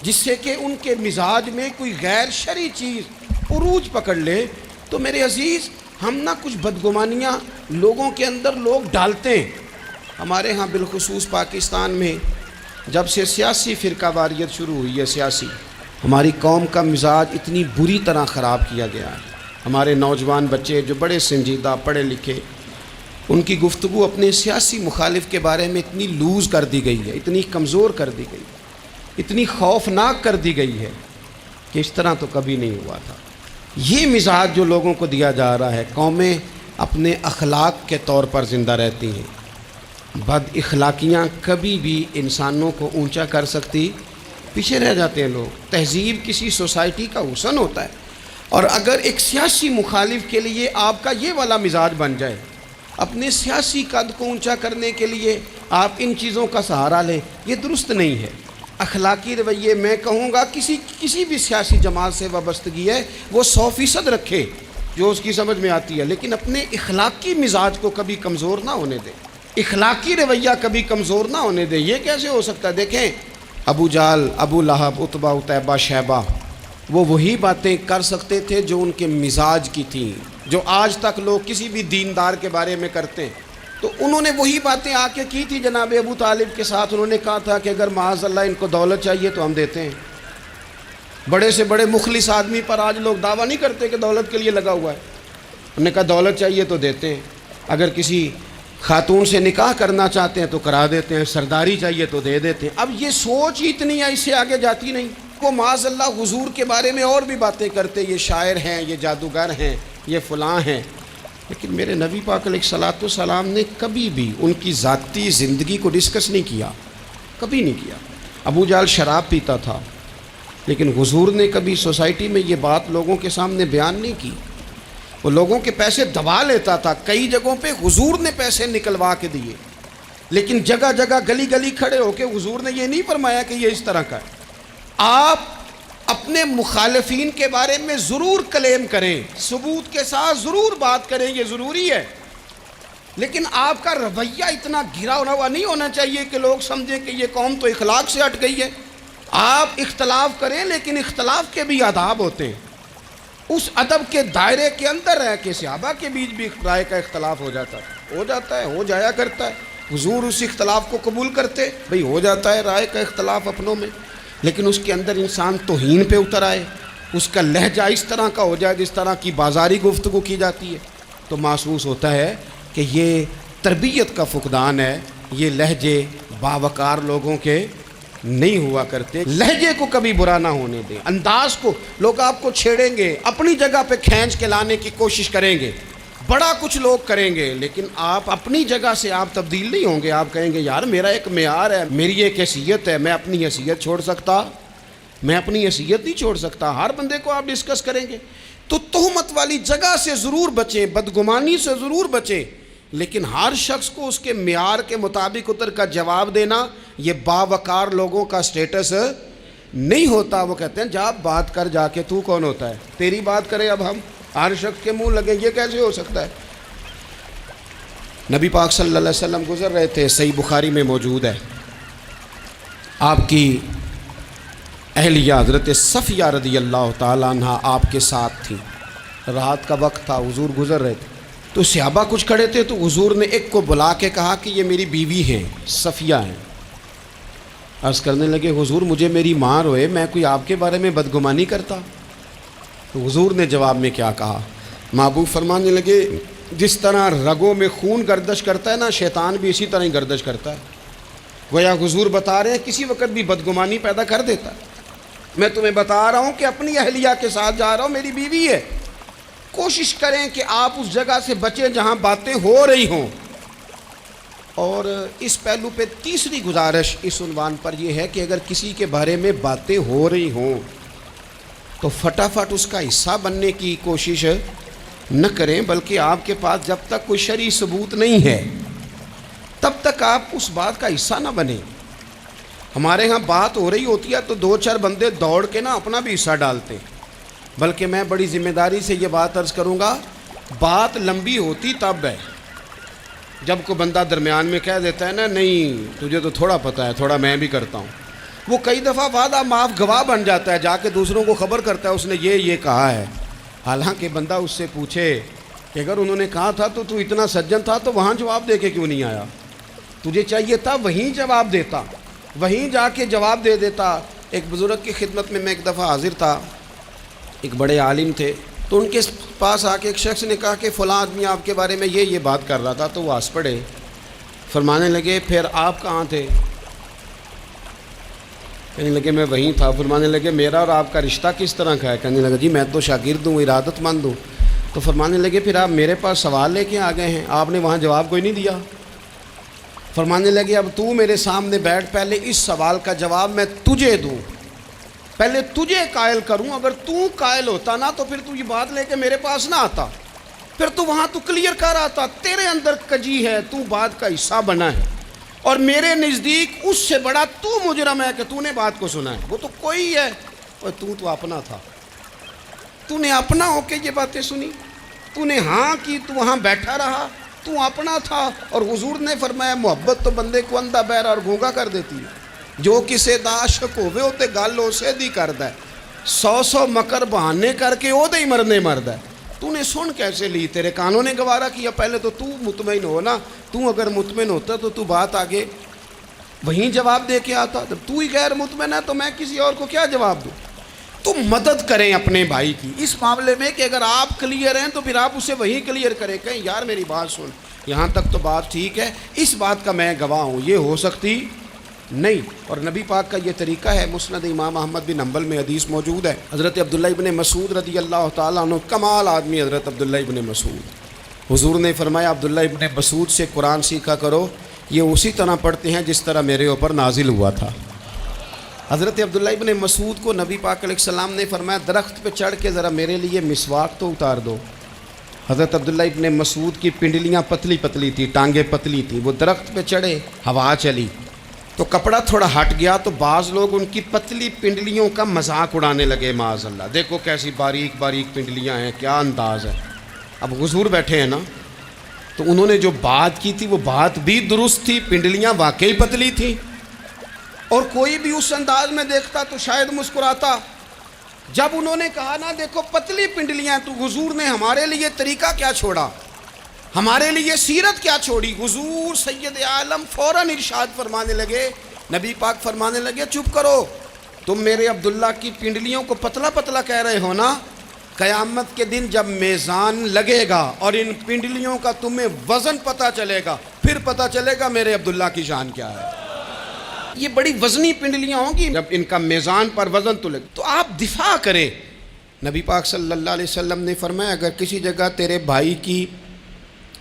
جس سے کہ ان کے مزاج میں کوئی غیر شرعی چیز عروج پکڑ لے۔ تو میرے عزیز ہم نہ کچھ بدگمانیاں لوگوں کے اندر لوگ ڈالتے ہیں۔ ہمارے ہاں بالخصوص پاکستان میں جب سے سیاسی فرقہ واریت شروع ہوئی ہے، سیاسی ہماری قوم کا مزاج اتنی بری طرح خراب کیا گیا ہے. ہمارے نوجوان بچے جو بڑے سنجیدہ پڑھے لکھے، ان کی گفتگو اپنے سیاسی مخالف کے بارے میں اتنی لوز کر دی گئی ہے، اتنی کمزور کر دی گئی، اتنی خوفناک کر دی گئی ہے کہ اس طرح تو کبھی نہیں ہوا تھا. یہ مزاج جو لوگوں کو دیا جا رہا ہے، قومیں اپنے اخلاق کے طور پر زندہ رہتی ہیں. بد اخلاقیاں کبھی بھی انسانوں کو اونچا کر سکتی، پیچھے رہ جاتے ہیں لوگ. تہذیب کسی سوسائٹی کا حسن ہوتا ہے، اور اگر ایک سیاسی مخالف کے لیے آپ کا یہ والا مزاج بن جائے، اپنے سیاسی قد کو اونچا کرنے کے لیے آپ ان چیزوں کا سہارا لیں، یہ درست نہیں ہے. اخلاقی رویے میں کہوں گا کسی بھی سیاسی جماعت سے وابستگی ہے وہ 100% رکھے جو اس کی سمجھ میں آتی ہے، لیکن اپنے اخلاقی مزاج کو کبھی کمزور نہ ہونے دے، اخلاقی رویہ کبھی کمزور نہ ہونے دے. یہ کیسے ہو سکتا ہے؟ دیکھیں، ابو جہل، ابو لہب، عتبہ، عتیبہ، شیبہ، وہ وہی باتیں کر سکتے تھے جو ان کے مزاج کی تھیں، جو آج تک لوگ کسی بھی دیندار کے بارے میں کرتے ہیں. تو انہوں نے وہی باتیں آ کے کی تھی جناب ابو طالب کے ساتھ. انہوں نے کہا تھا کہ اگر معاذ اللہ ان کو دولت چاہیے تو ہم دیتے ہیں. بڑے سے بڑے مخلص آدمی پر آج لوگ دعویٰ نہیں کرتے کہ دولت کے لیے لگا ہوا ہے. انہوں نے کہا دولت چاہیے تو دیتے ہیں، اگر کسی خاتون سے نکاح کرنا چاہتے ہیں تو کرا دیتے ہیں، سرداری چاہیے تو دے دیتے ہیں. اب یہ سوچ ہی اتنی ہے، اس سے آگے جاتی نہیں. وہ معاذ اللہ حضور کے بارے میں اور بھی باتیں کرتے، یہ شاعر ہیں، یہ جادوگر ہیں، یہ فلاں ہیں. لیکن میرے نبی پاک علیہ الصلوۃ والسلام نے کبھی بھی ان کی ذاتی زندگی کو ڈسکس نہیں کیا، کبھی نہیں کیا. ابو جہل شراب پیتا تھا، لیکن حضور نے کبھی سوسائٹی میں یہ بات لوگوں کے سامنے بیان نہیں کی. وہ لوگوں کے پیسے دبا لیتا تھا. کئی جگہوں پہ حضور نے پیسے نکلوا کے دیے، لیکن جگہ جگہ گلی گلی کھڑے ہو کے حضور نے یہ نہیں فرمایا کہ یہ اس طرح کا ہے. آپ اپنے مخالفین کے بارے میں ضرور کلیم کریں، ثبوت کے ساتھ ضرور بات کریں، یہ ضروری ہے، لیکن آپ کا رویہ اتنا گھرا ہوا نہیں ہونا چاہیے کہ لوگ سمجھیں کہ یہ قوم تو اخلاق سے ہٹ گئی ہے. آپ اختلاف کریں، لیکن اختلاف کے بھی آداب ہوتے ہیں. اس ادب کے دائرے کے اندر رہ کے صحابہ کے بیچ بھی رائے کا اختلاف ہو جاتا ہے، ہو جایا کرتا ہے. حضور اس اختلاف کو قبول کرتے، بھئی ہو جاتا ہے رائے کا اختلاف اپنوں میں، لیکن اس کے اندر انسان توہین پہ اتر آئے، اس کا لہجہ اس طرح کا ہو جائے جس طرح کی بازاری گفتگو کی جاتی ہے، تو محسوس ہوتا ہے کہ یہ تربیت کا فقدان ہے. یہ لہجے باوقار لوگوں کے نہیں ہوا کرتے. لہجے کو کبھی برا نہ ہونے دیں، انداز کو. لوگ آپ کو چھیڑیں گے، اپنی جگہ پہ کھینچ کے لانے کی کوشش کریں گے، بڑا کچھ لوگ کریں گے، لیکن آپ اپنی جگہ سے آپ تبدیل نہیں ہوں گے. آپ کہیں گے یار میرا ایک معیار ہے، میری ایک حیثیت ہے، میں اپنی حیثیت چھوڑ سکتا؟ میں اپنی حیثیت نہیں چھوڑ سکتا. ہر بندے کو آپ ڈسکس کریں گے. تو تہمت والی جگہ سے ضرور بچیں، بدگمانی سے ضرور بچیں، لیکن ہر شخص کو اس کے معیار کے مطابق اتر کا جواب دینا یہ باوقار لوگوں کا سٹیٹس نہیں ہوتا. وہ کہتے ہیں جا بات کر، جا کے تو کون ہوتا ہے تیری بات کرے، اب ہم ہر شخص کے منہ لگیں، یہ کیسے ہو سکتا ہے؟ نبی پاک صلی اللہ علیہ وسلم گزر رہے تھے، صحیح بخاری میں موجود ہے. آپ کی اہلیہ حضرت صفیہ رضی اللہ تعالیٰ عنہ آپ کے ساتھ تھیں. رات کا وقت تھا، حضور گزر رہے تھے، تو صحابہ کچھ کھڑے تھے، تو حضور نے ایک کو بلا کے کہا کہ یہ میری بیوی ہیں، صفیہ ہیں. عرض کرنے لگے حضور مجھے میری ماں روئے، میں کوئی آپ کے بارے میں بدگمانی کرتا؟ تو حضور نے جواب میں کیا کہا؟ محبوب فرمانے لگے جس طرح رگوں میں خون گردش کرتا ہے نا، شیطان بھی اسی طرح ہی گردش کرتا ہے. گویا حضور بتا رہے ہیں کسی وقت بھی بدگمانی پیدا کر دیتا ہے. میں تمہیں بتا رہا ہوں کہ اپنی اہلیہ کے ساتھ جا رہا ہوں، میری بیوی ہے. کوشش کریں کہ آپ اس جگہ سے بچیں جہاں باتیں ہو رہی ہوں. اور اس پہلو پہ تیسری گزارش اس عنوان پر یہ ہے کہ اگر کسی کے بارے میں باتیں ہو رہی ہوں تو فٹافٹ اس کا حصہ بننے کی کوشش نہ کریں، بلکہ آپ کے پاس جب تک کوئی شرعی ثبوت نہیں ہے تب تک آپ اس بات کا حصہ نہ بنیں. ہمارے ہاں بات ہو رہی ہوتی ہے تو دو چار بندے دوڑ کے نا اپنا بھی حصہ ڈالتے، بلکہ میں بڑی ذمہ داری سے یہ بات عرض کروں گا، بات لمبی ہوتی تب ہے جب کوئی بندہ درمیان میں کہہ دیتا ہے نا نہیں تجھے تو تھوڑا پتہ ہے، تھوڑا میں بھی کرتا ہوں. وہ کئی دفعہ وعدہ معاف گواہ بن جاتا ہے، جا کے دوسروں کو خبر کرتا ہے اس نے یہ کہا ہے. حالانکہ بندہ اس سے پوچھے کہ اگر انہوں نے کہا تھا تو اتنا سجن تھا تو وہاں جواب دے کے کیوں نہیں آیا؟ تجھے چاہیے تھا وہیں جواب دیتا، وہیں جا کے جواب دے دیتا. ایک بزرگ کی خدمت میں ایک دفعہ حاضر تھا، ایک بڑے عالم تھے، تو ان کے پاس آ کے ایک شخص نے کہا کہ فلاں آدمی آپ کے بارے میں یہ بات کر رہا تھا، تو وہ ہنس پڑے، فرمانے لگے پھر آپ کہاں تھے؟ کہنے لگے میں وہیں تھا۔ فرمانے لگے میرا اور آپ کا رشتہ کس طرح کا ہے؟ کہنے لگا جی میں تو شاگرد ہوں، ارادت مند ہوں۔ تو فرمانے لگے پھر آپ میرے پاس سوال لے کے آ گئے ہیں، آپ نے وہاں جواب کوئی نہیں دیا۔ فرمانے لگے اب تو میرے سامنے بیٹھ، پہلے اس سوال کا جواب میں تجھے دوں، پہلے تجھے قائل کروں۔ اگر تو قائل ہوتا نا تو پھر تو یہ بات لے کے میرے پاس نہ آتا، پھر تو وہاں تو کلیئر کر آتا۔ تیرے اندر کجی ہے، تو بات کا حصہ بنا ہے، اور میرے نزدیک اس سے بڑا تو مجرم ہے کہ تو نے بات کو سنا ہے۔ وہ تو کوئی ہے، اور تو اپنا تھا، تو نے اپنا ہو کے یہ باتیں سنی، تو نے ہاں کی، تو وہاں بیٹھا رہا، تو اپنا تھا۔ اور حضور نے فرمایا محبت تو بندے کو اندھا بہرا اور گونگا کر دیتی ہے، جو کسے دا عاشق ہوئے ہوتے گل اسے دی کردا ہے، 100 مکر بہانے کر کے او دے ہی مرنے مردا ہے۔ تو نے سن کیسے لی؟ تیرے کانوں نے گوارا کیا؟ پہلے تو مطمئن ہو نا، تو اگر مطمئن ہوتا تو بات آگے وہیں جواب دے کے آتا۔ جب تو ہی غیر مطمئن ہے تو میں کسی اور کو کیا جواب دوں؟ تو مدد کریں اپنے بھائی کی اس معاملے میں کہ اگر آپ کلیئر ہیں تو پھر آپ اسے وہیں کلیئر کریں، کہیں یار میری بات سن، یہاں تک تو بات ٹھیک ہے، اس بات کا میں گواہ ہوں، یہ ہو سکتی نہیں۔ اور نبی پاک کا یہ طریقہ ہے، مسند امام احمد بن حنبل میں حدیث موجود ہے، حضرت عبداللہ ابن مسعود رضی اللہ تعالیٰ عنہ، کمال آدمی حضرت عبداللہ ابن مسعود، حضور نے فرمایا عبداللہ ابن مسعود سے قرآن سیکھا کرو، یہ اسی طرح پڑھتے ہیں جس طرح میرے اوپر نازل ہوا تھا۔ حضرت عبداللہ ابن مسعود کو نبی پاک علیہ السلام نے فرمایا درخت پہ چڑھ کے ذرا میرے لیے مسواک تو اتار دو۔ حضرت عبداللہ ابن مسعود کی پنڈلیاں پتلی پتلی تھی، ٹانگیں پتلی تھی، وہ درخت پہ چڑھے، ہوا چلی تو کپڑا تھوڑا ہٹ گیا، تو بعض لوگ ان کی پتلی پنڈلیوں کا مذاق اڑانے لگے، معاذ اللہ، دیکھو کیسی باریک باریک پنڈلیاں ہیں، کیا انداز ہے۔ اب حضور بیٹھے ہیں نا، تو انہوں نے جو بات کی تھی وہ بات بھی درست تھی، پنڈلیاں واقعی پتلی تھیں، اور کوئی بھی اس انداز میں دیکھتا تو شاید مسکراتا۔ جب انہوں نے کہا نا دیکھو پتلی پنڈلیاں، تو حضور نے ہمارے لیے طریقہ کیا چھوڑا، ہمارے لیے سیرت کیا چھوڑی۔ حضور سید عالم فوراً ارشاد فرمانے لگے، نبی پاک فرمانے لگے چپ کرو، تم میرے عبداللہ کی پنڈلیوں کو پتلا پتلا کہہ رہے ہو نا، قیامت کے دن جب میزان لگے گا اور ان پنڈلیوں کا تمہیں وزن پتہ چلے گا، پھر پتہ چلے گا میرے عبداللہ کی شان کیا ہے۔ یہ بڑی وزنی پنڈلیاں ہوں گی، جب ان کا میزان پر وزن تو لگے تو آپ دفاع کریں۔ نبی پاک صلی اللہ علیہ وسلم نے فرمایا اگر کسی جگہ تیرے بھائی کی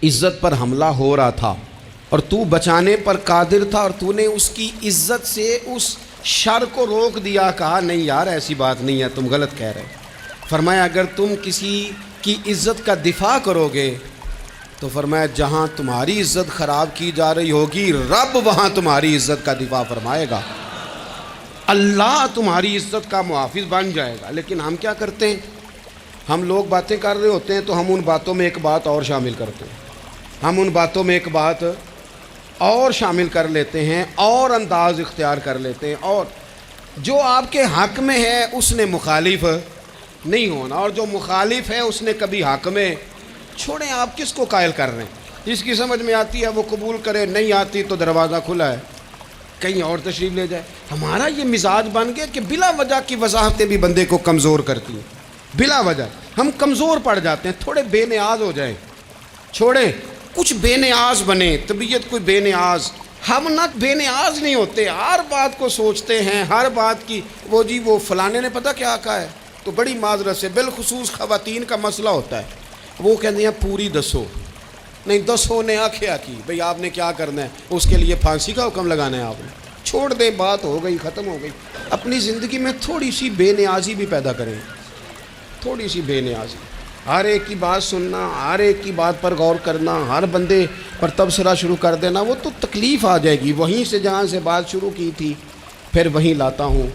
عزت پر حملہ ہو رہا تھا اور تو بچانے پر قادر تھا، اور تو نے اس کی عزت سے اس شر کو روک دیا، کہا نہیں یار ایسی بات نہیں ہے، تم غلط کہہ رہے۔ فرمایا اگر تم کسی کی عزت کا دفاع کرو گے تو فرمایا جہاں تمہاری عزت خراب کی جا رہی ہوگی، رب وہاں تمہاری عزت کا دفاع فرمائے گا، اللہ تمہاری عزت کا محافظ بن جائے گا۔ لیکن ہم کیا کرتے ہیں، ہم لوگ باتیں کر رہے ہوتے ہیں تو ہم ان باتوں میں ایک بات اور شامل کرتے ہیں، ہم ان باتوں میں ایک بات اور شامل کر لیتے ہیں، اور انداز اختیار کر لیتے ہیں، اور جو آپ کے حق میں ہے اس نے مخالف نہیں ہونا، اور جو مخالف ہے اس نے کبھی حق میں چھوڑیں۔ آپ کس کو قائل کر رہے ہیں؟ جس کی سمجھ میں آتی ہے وہ قبول کرے، نہیں آتی تو دروازہ کھلا ہے، کہیں اور تشریف لے جائے۔ ہمارا یہ مزاج بن گیا کہ بلا وجہ کی وضاحتیں بھی بندے کو کمزور کرتی ہیں، بلا وجہ ہم کمزور پڑ جاتے ہیں، تھوڑے بے نیاز ہو جائیں، چھوڑیں، کچھ بے نیاز بنے، طبیعت کوئی بے نیاز، ہم نہ بے نیاز نہیں ہوتے، ہر بات کو سوچتے ہیں، ہر بات کی وہ جی وہ فلانے نے پتہ کیا کہا ہے، تو بڑی معذرت سے بالخصوص خواتین کا مسئلہ ہوتا ہے، وہ کہتے ہیں پوری دسو، نہیں دسو نے آخیا کی، بھئی آپ نے کیا کرنا ہے، اس کے لیے پھانسی کا حکم لگانا ہے، آپ نے چھوڑ دیں، بات ہو گئی، ختم ہو گئی۔ اپنی زندگی میں تھوڑی سی بے نیازی بھی پیدا کریں، تھوڑی سی بے نیازی، ہر ایک کی بات سننا، ہر ایک کی بات پر غور کرنا، ہر بندے پر تبصرہ شروع کر دینا، وہ تو تکلیف آ جائے گی۔ وہیں سے جہاں سے بات شروع کی تھی پھر وہیں لاتا ہوں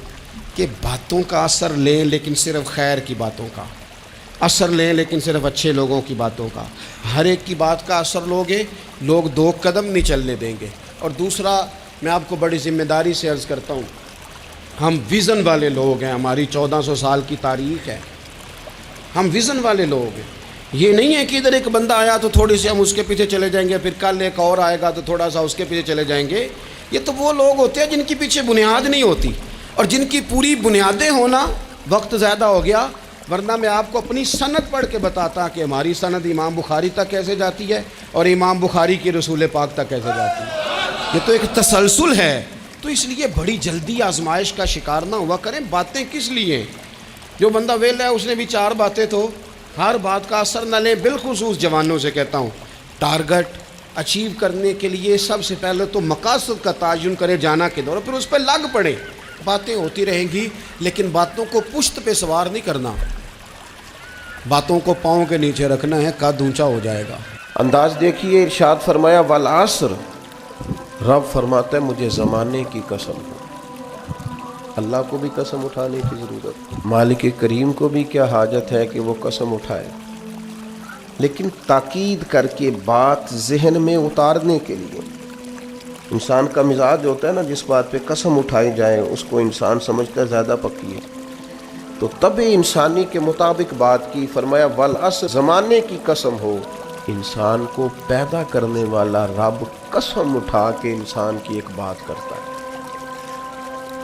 کہ باتوں کا اثر لیں لیکن صرف خیر کی باتوں کا اثر لیں، لیکن صرف اچھے لوگوں کی باتوں کا۔ ہر ایک کی بات کا اثر لوگے، لوگ دو قدم نہیں چلنے دیں گے۔ اور دوسرا میں آپ کو بڑی ذمہ داری سے عرض کرتا ہوں، ہم ویژن والے لوگ ہیں، ہماری 1400 سال کی تاریخ ہے، ہم ویژن والے لوگ ہیں۔ یہ نہیں ہے کہ ادھر ایک بندہ آیا تو تھوڑی سی ہم اس کے پیچھے چلے جائیں گے، پھر کل ایک اور آئے گا تو تھوڑا سا اس کے پیچھے چلے جائیں گے۔ یہ تو وہ لوگ ہوتے ہیں جن کے پیچھے بنیاد نہیں ہوتی۔ اور جن کی پوری بنیادیں ہونا، وقت زیادہ ہو گیا ورنہ میں آپ کو اپنی سند پڑھ کے بتاتا کہ ہماری سند امام بخاری تک کیسے جاتی ہے اور امام بخاری کی رسول پاک تک کیسے جاتی ہے۔ یہ تو ایک تسلسل ہے۔ تو اس لیے بڑی جلدی آزمائش کا شکار نہ ہوا کریں۔ باتیں کس لیے؟ جو بندہ ویل ہے اس نے بھی 4 باتیں، تو ہر بات کا اثر نہ لیں۔ بالخصوص جوانوں سے کہتا ہوں، ٹارگٹ اچیو کرنے کے لیے سب سے پہلے تو مقاصد کا تعین کرے جانا کے دور، پھر اس پہ لگ پڑے۔ باتیں ہوتی رہیں گی لیکن باتوں کو پشت پہ سوار نہیں کرنا، باتوں کو پاؤں کے نیچے رکھنا ہے، قد اونچا ہو جائے گا۔ انداز دیکھیے، ارشاد فرمایا والعصر، رب فرماتا ہے مجھے زمانے کی قسم ہے۔ اللہ کو بھی قسم اٹھانے کی ضرورت، مالک کریم کو بھی کیا حاجت ہے کہ وہ قسم اٹھائے، لیکن تاکید کر کے بات ذہن میں اتارنے کے لیے۔ انسان کا مزاج ہوتا ہے نا، جس بات پہ قسم اٹھائی جائے اس کو انسان سمجھتا ہے زیادہ پکی ہے، تو طبع انسانی کے مطابق بات کی۔ فرمایا والعصر، زمانے کی قسم ہو۔ انسان کو پیدا کرنے والا رب قسم اٹھا کے انسان کی ایک بات کرتا ہے،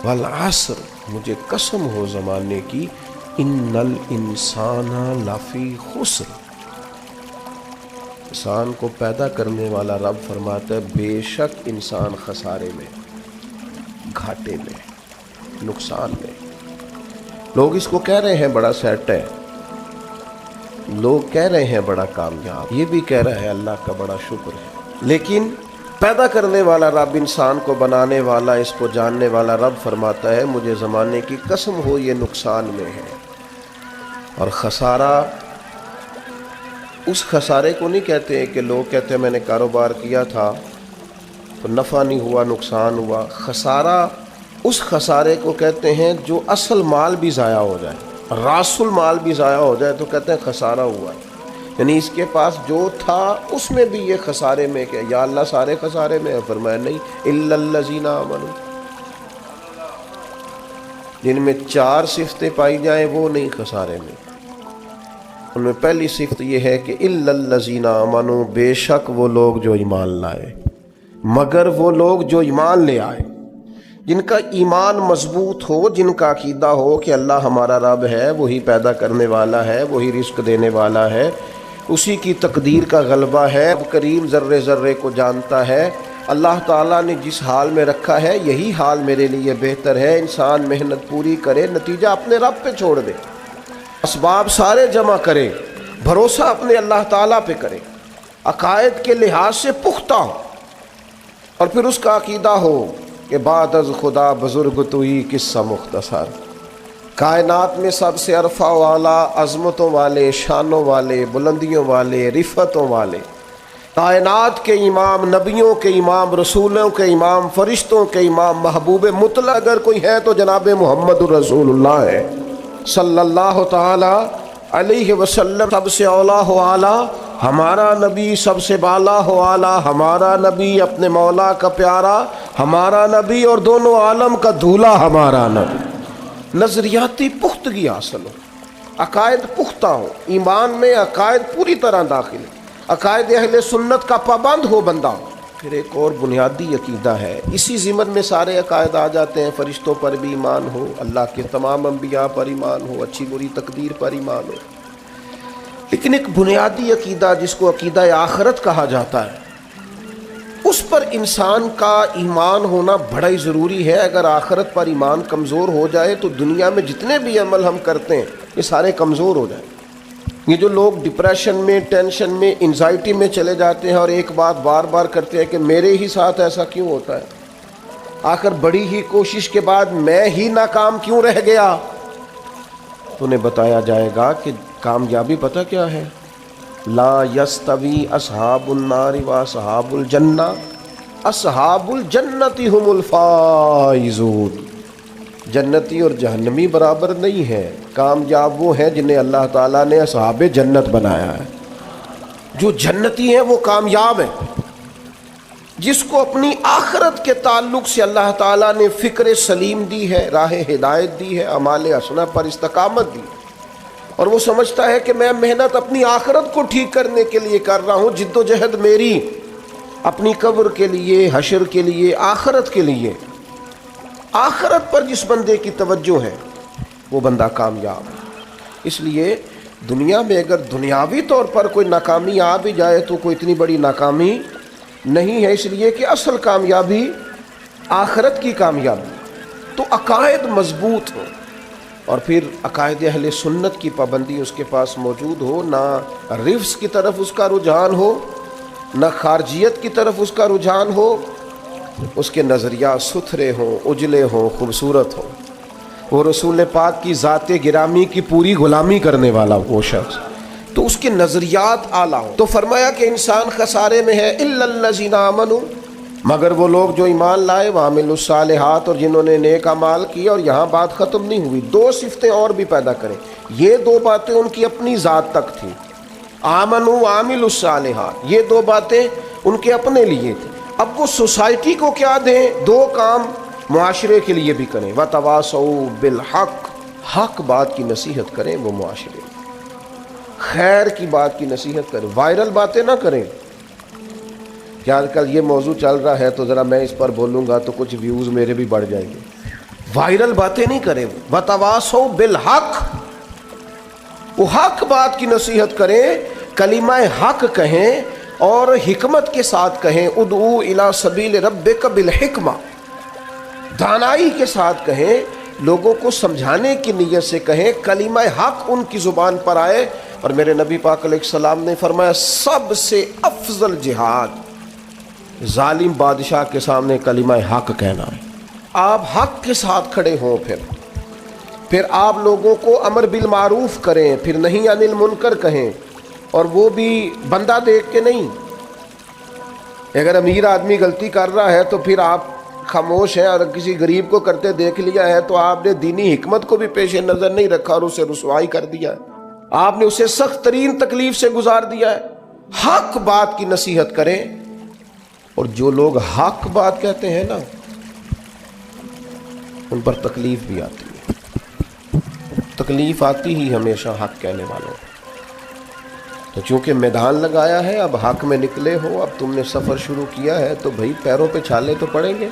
والعصر، مجھے قسم ہو زمانے کی، ان الانسان لفی خسر، انسان کو پیدا کرنے والا رب فرماتا ہے بے شک انسان خسارے میں، گھاٹے میں، نقصان میں۔ لوگ اس کو کہہ رہے ہیں بڑا سیٹ ہے، لوگ کہہ رہے ہیں بڑا کامیاب، یہ بھی کہہ رہا ہے اللہ کا بڑا شکر ہے، لیکن پیدا کرنے والا رب، انسان کو بنانے والا، اس کو جاننے والا رب فرماتا ہے مجھے زمانے کی قسم ہو یہ نقصان میں ہے۔ اور خسارہ، اس خسارے کو نہیں کہتے ہیں کہ لوگ کہتے ہیں میں نے کاروبار کیا تھا تو نفع نہیں ہوا، نقصان ہوا۔ خسارہ اس خسارے کو کہتے ہیں جو اصل مال بھی ضائع ہو جائے، راس المال بھی ضائع ہو جائے تو کہتے ہیں خسارہ ہوا، یعنی اس کے پاس جو تھا اس میں بھی یہ خسارے میں، کہ یا اللہ سارے خسارے میں ہے؟ فرمایا نہیں، الا الذین آمنوا، جن میں 4 صفتیں پائی جائیں وہ نہیں خسارے میں۔ ان میں پہلی صفت یہ ہے کہ الا الذین آمنوا، بے شک وہ لوگ جو ایمان لائے، مگر وہ لوگ جو ایمان لے آئے، جن کا ایمان مضبوط ہو، جن کا عقیدہ ہو کہ اللہ ہمارا رب ہے، وہی پیدا کرنے والا ہے، وہی رزق دینے والا ہے، اسی کی تقدیر کا غلبہ ہے، رب کریم ذرے ذرے کو جانتا ہے، اللہ تعالیٰ نے جس حال میں رکھا ہے یہی حال میرے لیے بہتر ہے۔ انسان محنت پوری کرے، نتیجہ اپنے رب پہ چھوڑ دے، اسباب سارے جمع کرے، بھروسہ اپنے اللہ تعالیٰ پہ کرے، عقائد کے لحاظ سے پختہ ہو، اور پھر اس کا عقیدہ ہو کہ بعد از خدا بزرگ تو ہی قصہ مختصر، کائنات میں سب سے عرفہ والا، عظمتوں والے، شانوں والے، بلندیوں والے، رفتوں والے، کائنات کے امام، نبیوں کے امام، رسولوں کے امام، فرشتوں کے امام، محبوب مطلق اگر کوئی ہے تو جناب محمد رسول اللہ ہے صلی اللہ تعالی علیہ وسلم۔ سب سے اولا ہو اعلیٰ ہمارا نبی، سب سے بالا ہو اعلیٰ ہمارا نبی، اپنے مولا کا پیارا ہمارا نبی، اور دونوں عالم کا دھولا ہمارا نبی۔ نظریاتی پختگی حاصل ہو، عقائد پختہ ہو، ایمان میں عقائد پوری طرح داخل ہے، عقائد اہل سنت کا پابند ہو بندہ۔ پھر ایک اور بنیادی عقیدہ ہے، اسی ضمن میں سارے عقائد آ جاتے ہیں، فرشتوں پر بھی ایمان ہو، اللہ کے تمام انبیاء پر ایمان ہو، اچھی بری تقدیر پر ایمان ہو، لیکن ایک بنیادی عقیدہ جس کو عقیدہ آخرت کہا جاتا ہے، اس پر انسان کا ایمان ہونا بڑا ہی ضروری ہے۔ اگر آخرت پر ایمان کمزور ہو جائے تو دنیا میں جتنے بھی عمل ہم کرتے ہیں یہ سارے کمزور ہو جائیں۔ یہ جو لوگ ڈپریشن میں، ٹینشن میں، انزائٹی میں چلے جاتے ہیں اور ایک بات بار بار کرتے ہیں کہ میرے ہی ساتھ ایسا کیوں ہوتا ہے، آخر بڑی ہی کوشش کے بعد میں ہی ناکام کیوں رہ گیا، تو انہیں بتایا جائے گا کہ کامیابی پتہ کیا ہے؟ لا یستوی اصحاب النار و اصحاب الجنہ، اصحاب الجنت هم الفائزون، جنتی اور جہنمی برابر نہیں ہے، کامیاب وہ ہیں جنہیں اللہ تعالیٰ نے اصحاب جنت بنایا ہے۔ جو جنتی ہیں وہ کامیاب ہیں، جس کو اپنی آخرت کے تعلق سے اللہ تعالیٰ نے فکر سلیم دی ہے، راہ ہدایت دی ہے، اعمال حسنہ پر استقامت دی، اور وہ سمجھتا ہے کہ میں محنت اپنی آخرت کو ٹھیک کرنے کے لیے کر رہا ہوں، جد و جہد میری اپنی قبر کے لیے، حشر کے لیے، آخرت کے لیے۔ آخرت پر جس بندے کی توجہ ہے وہ بندہ کامیاب ہے۔ اس لیے دنیا میں اگر دنیاوی طور پر کوئی ناکامی آ بھی جائے تو کوئی اتنی بڑی ناکامی نہیں ہے، اس لیے کہ اصل کامیابی آخرت کی کامیابی۔ تو عقائد مضبوط ہو اور پھر عقائد اہل سنت کی پابندی اس کے پاس موجود ہو، نہ رفس کی طرف اس کا رجحان ہو، نہ خارجیت کی طرف اس کا رجحان ہو، اس کے نظریات ستھرے ہوں، اجلے ہوں، خوبصورت ہوں، وہ رسول پاک کی ذات گرامی کی پوری غلامی کرنے والا وہ شخص، تو اس کے نظریات اعلیٰ ہوں۔ تو فرمایا کہ انسان خسارے میں ہے الا الذین آمنوا، مگر وہ لوگ جو ایمان لائے، وعملوا الصالحات، اور جنہوں نے نیک اعمال کیا۔ اور یہاں بات ختم نہیں ہوئی، دو صفتیں اور بھی پیدا کریں۔ یہ دو باتیں ان کی اپنی ذات تک تھیں، آمنوا وعملوا الصالحات، یہ دو باتیں ان کے اپنے لیے تھیں۔ اب وہ سوسائٹی کو کیا دیں؟ دو کام معاشرے کے لیے بھی کریں، وتواصوا بالحق، حق بات کی نصیحت کریں وہ معاشرے میں، خیر کی بات کی نصیحت کریں، وائرل باتیں نہ کریں کہ آج کل یہ موضوع چل رہا ہے تو ذرا میں اس پر بولوں گا تو کچھ ویوز میرے بھی بڑھ جائیں گے، وائرل باتیں نہیں کریں۔ وتواصوا بالحق، وہ حق بات کی نصیحت کریں، کلمہ حق کہیں اور حکمت کے ساتھ کہیں، ادعو الی سبیل ربک بالحکمہ، دانائی کے ساتھ کہیں، لوگوں کو سمجھانے کی نیت سے کہیں، کلمہ حق ان کی زبان پر آئے۔ اور میرے نبی پاک علیہ السلام نے فرمایا سب سے افضل جہاد ظالم بادشاہ کے سامنے کلمہ حق کہنا ہے۔ آپ حق کے ساتھ کھڑے ہوں، پھر آپ لوگوں کو امر بالمعروف کریں، پھر نہی عن المنکر کہیں، اور وہ بھی بندہ دیکھ کے نہیں۔ اگر امیر آدمی غلطی کر رہا ہے تو پھر آپ خاموش ہیں، اور کسی غریب کو کرتے دیکھ لیا ہے تو آپ نے دینی حکمت کو بھی پیش نظر نہیں رکھا اور اسے رسوائی کر دیا ہے، آپ نے اسے سخت ترین تکلیف سے گزار دیا ہے۔ حق بات کی نصیحت کریں، اور جو لوگ حق بات کہتے ہیں نا ان پر تکلیف بھی آتی ہے، تکلیف آتی ہی ہمیشہ حق کہنے والوں۔ تو چونکہ میدان لگایا ہے، اب حق میں نکلے ہو، اب تم نے سفر شروع کیا ہے تو بھائی پیروں پہ چھالے تو پڑیں گے،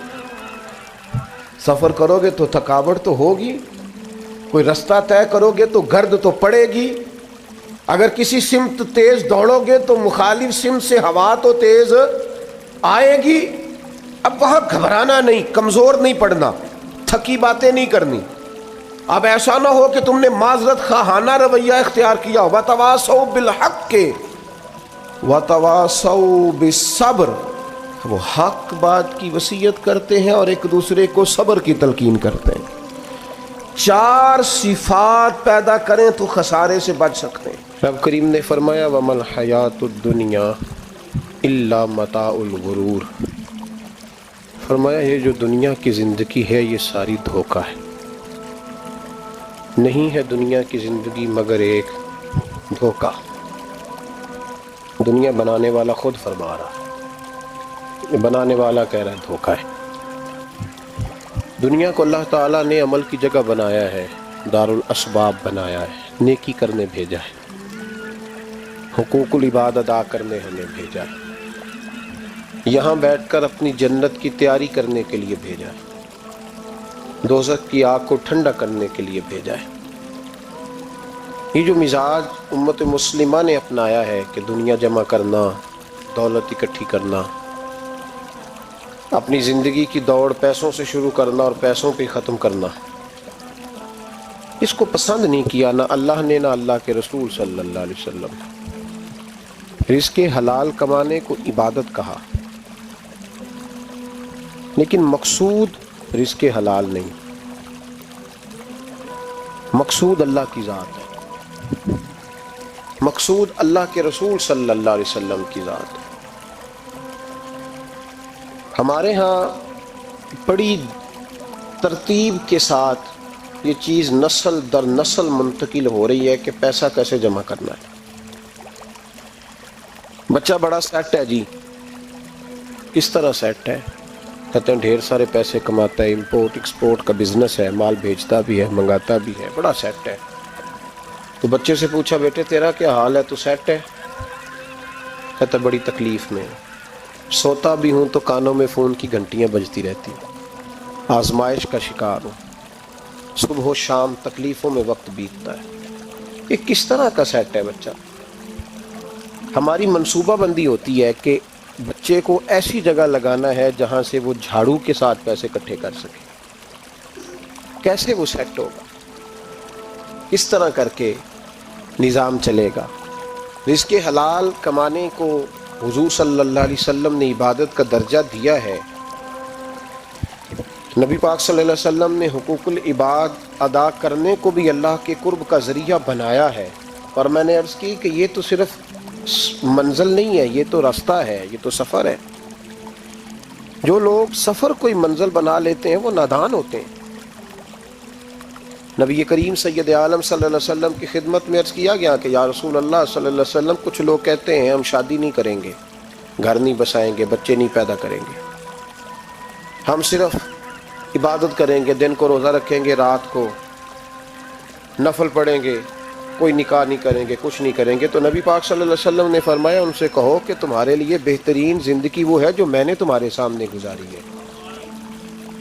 سفر کرو گے تو تھکاوٹ تو ہوگی، کوئی رستہ طے کرو گے تو گرد تو پڑے گی، اگر کسی سمت تیز دوڑو گے تو مخالف سمت سے ہوا تو تیز آئے گی۔ اب وہاں گھبرانا نہیں، کمزور نہیں پڑنا، تھکی باتیں نہیں کرنی۔ اب ایسا نہ ہو کہ تم نے معذرت خواہانہ رویہ اختیار کیا، وتواصوا بالحق وتواصوا بالصبر، وہ حق بات کی وصیت کرتے ہیں اور ایک دوسرے کو صبر کی تلقین کرتے ہیں۔ چار صفات پیدا کریں تو خسارے سے بچ سکتے ہیں۔ رب کریم نے فرمایا وَمَا الْحَيَاةُ الدُّنْيَا إِلَّا مَتَاعُ الْغُرُورِ، فرمایا یہ جو دنیا کی زندگی ہے یہ ساری دھوکہ ہے، نہیں ہے دنیا کی زندگی مگر ایک دھوکہ۔ دنیا بنانے والا خود فرما رہا، بنانے والا کہہ رہا ہے دھوکہ ہے۔ دنیا کو اللہ تعالیٰ نے عمل کی جگہ بنایا ہے، دار الاسباب بنایا ہے، نیکی کرنے بھیجا ہے، حقوق العباد ادا کرنے ہمیں بھیجا ہے، یہاں بیٹھ کر اپنی جنت کی تیاری کرنے کے لیے بھیجا ہے، دوزخ کی آگ کو ٹھنڈا کرنے کے لیے بھیجا ہے۔ یہ جو مزاج امت مسلمہ نے اپنایا ہے کہ دنیا جمع کرنا، دولت اکٹھی کرنا، اپنی زندگی کی دوڑ پیسوں سے شروع کرنا اور پیسوں پہ ختم کرنا، اس کو پسند نہیں کیا نہ اللہ نے نہ اللہ کے رسول صلی اللہ علیہ وسلم۔ رزق حلال کمانے کو عبادت کہا، لیکن مقصود رزق حلال نہیں، مقصود اللہ کی ذات ہے، مقصود اللہ کے رسول صلی اللہ علیہ وسلم کی ذات ہے۔ ہمارے ہاں بڑی ترتیب کے ساتھ یہ چیز نسل در نسل منتقل ہو رہی ہے کہ پیسہ کیسے جمع کرنا ہے۔ بچہ بڑا سیٹ ہے جی، کس طرح سیٹ ہے؟ کہتے ہیں ڈھیر سارے پیسے کماتا ہے، امپورٹ ایکسپورٹ کا بزنس ہے، مال بھیجتا بھی ہے، منگاتا بھی ہے، بڑا سیٹ ہے۔ تو بچے سے پوچھا بیٹے تیرا کیا حال ہے، تو سیٹ ہے؟ کہتا بڑی تکلیف میں، سوتا بھی ہوں تو کانوں میں فون کی گھنٹیاں بجتی رہتی، آزمائش کا شکار ہو، صبح و شام تکلیفوں میں وقت بیتتا ہے. یہ کس طرح کا سیٹ ہے بچہ؟ ہماری منصوبہ بندی ہوتی ہے کہ بچے کو ایسی جگہ لگانا ہے جہاں سے وہ جھاڑو کے ساتھ پیسے اکٹھے کر سکے. کیسے وہ سیٹ ہوگا؟ کس طرح کر کے نظام چلے گا؟ رزق حلال کمانے کو حضور صلی اللہ علیہ وسلم نے عبادت کا درجہ دیا ہے. نبی پاک صلی اللہ علیہ وسلم نے حقوق العباد ادا کرنے کو بھی اللہ کے قرب کا ذریعہ بنایا ہے. اور میں نے عرض کی کہ یہ تو صرف منزل نہیں ہے، یہ تو راستہ ہے، یہ تو سفر ہے. جو لوگ سفر کوئی منزل بنا لیتے ہیں وہ نادان ہوتے ہیں. نبی کریم سید عالم صلی اللہ علیہ وسلم کی خدمت میں عرض کیا گیا کہ یا رسول اللہ صلی اللہ علیہ وسلم، کچھ لوگ کہتے ہیں ہم شادی نہیں کریں گے، گھر نہیں بسائیں گے، بچے نہیں پیدا کریں گے، ہم صرف عبادت کریں گے، دن کو روزہ رکھیں گے، رات کو نفل پڑھیں گے، کوئی نکاح نہیں کریں گے، کچھ نہیں کریں گے. تو نبی پاک صلی اللہ علیہ وسلم نے فرمایا ان سے کہو کہ تمہارے لیے بہترین زندگی وہ ہے جو میں نے تمہارے سامنے گزاری ہے.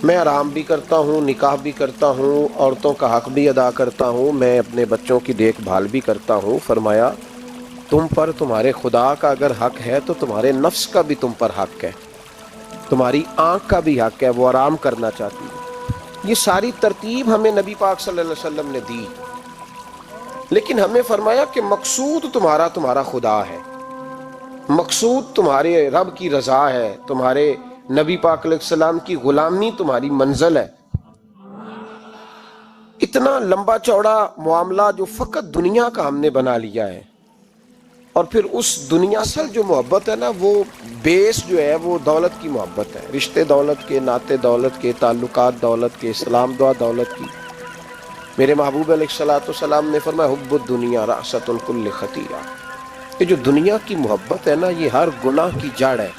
میں آرام بھی کرتا ہوں، نکاح بھی کرتا ہوں، عورتوں کا حق بھی ادا کرتا ہوں، میں اپنے بچوں کی دیکھ بھال بھی کرتا ہوں. فرمایا تم پر تمہارے خدا کا اگر حق ہے تو تمہارے نفس کا بھی تم پر حق ہے، تمہاری آنکھ کا بھی حق ہے، وہ آرام کرنا چاہتی ہے. یہ ساری ترتیب ہمیں نبی پاک صلی اللہ علیہ وسلم نے دی، لیکن ہمیں فرمایا کہ مقصود تمہارا خدا ہے، مقصود تمہارے رب کی رضا ہے، تمہارے نبی پاک علیہ السلام کی غلامی تمہاری منزل ہے. اتنا لمبا چوڑا معاملہ جو فقط دنیا کا ہم نے بنا لیا ہے. اور پھر اس دنیا سے جو محبت ہے نا، وہ بیس جو ہے وہ دولت کی محبت ہے، رشتے دولت کے، ناطے دولت کے، تعلقات دولت کے، اسلام دعا دولت کی. میرے محبوب علیہ الصلوۃ والسلام نے فرمایا حب الدنیا رأسۃ کل خطیئہ. یہ جو دنیا کی محبت ہے نا، یہ ہر گناہ کی جڑ ہے.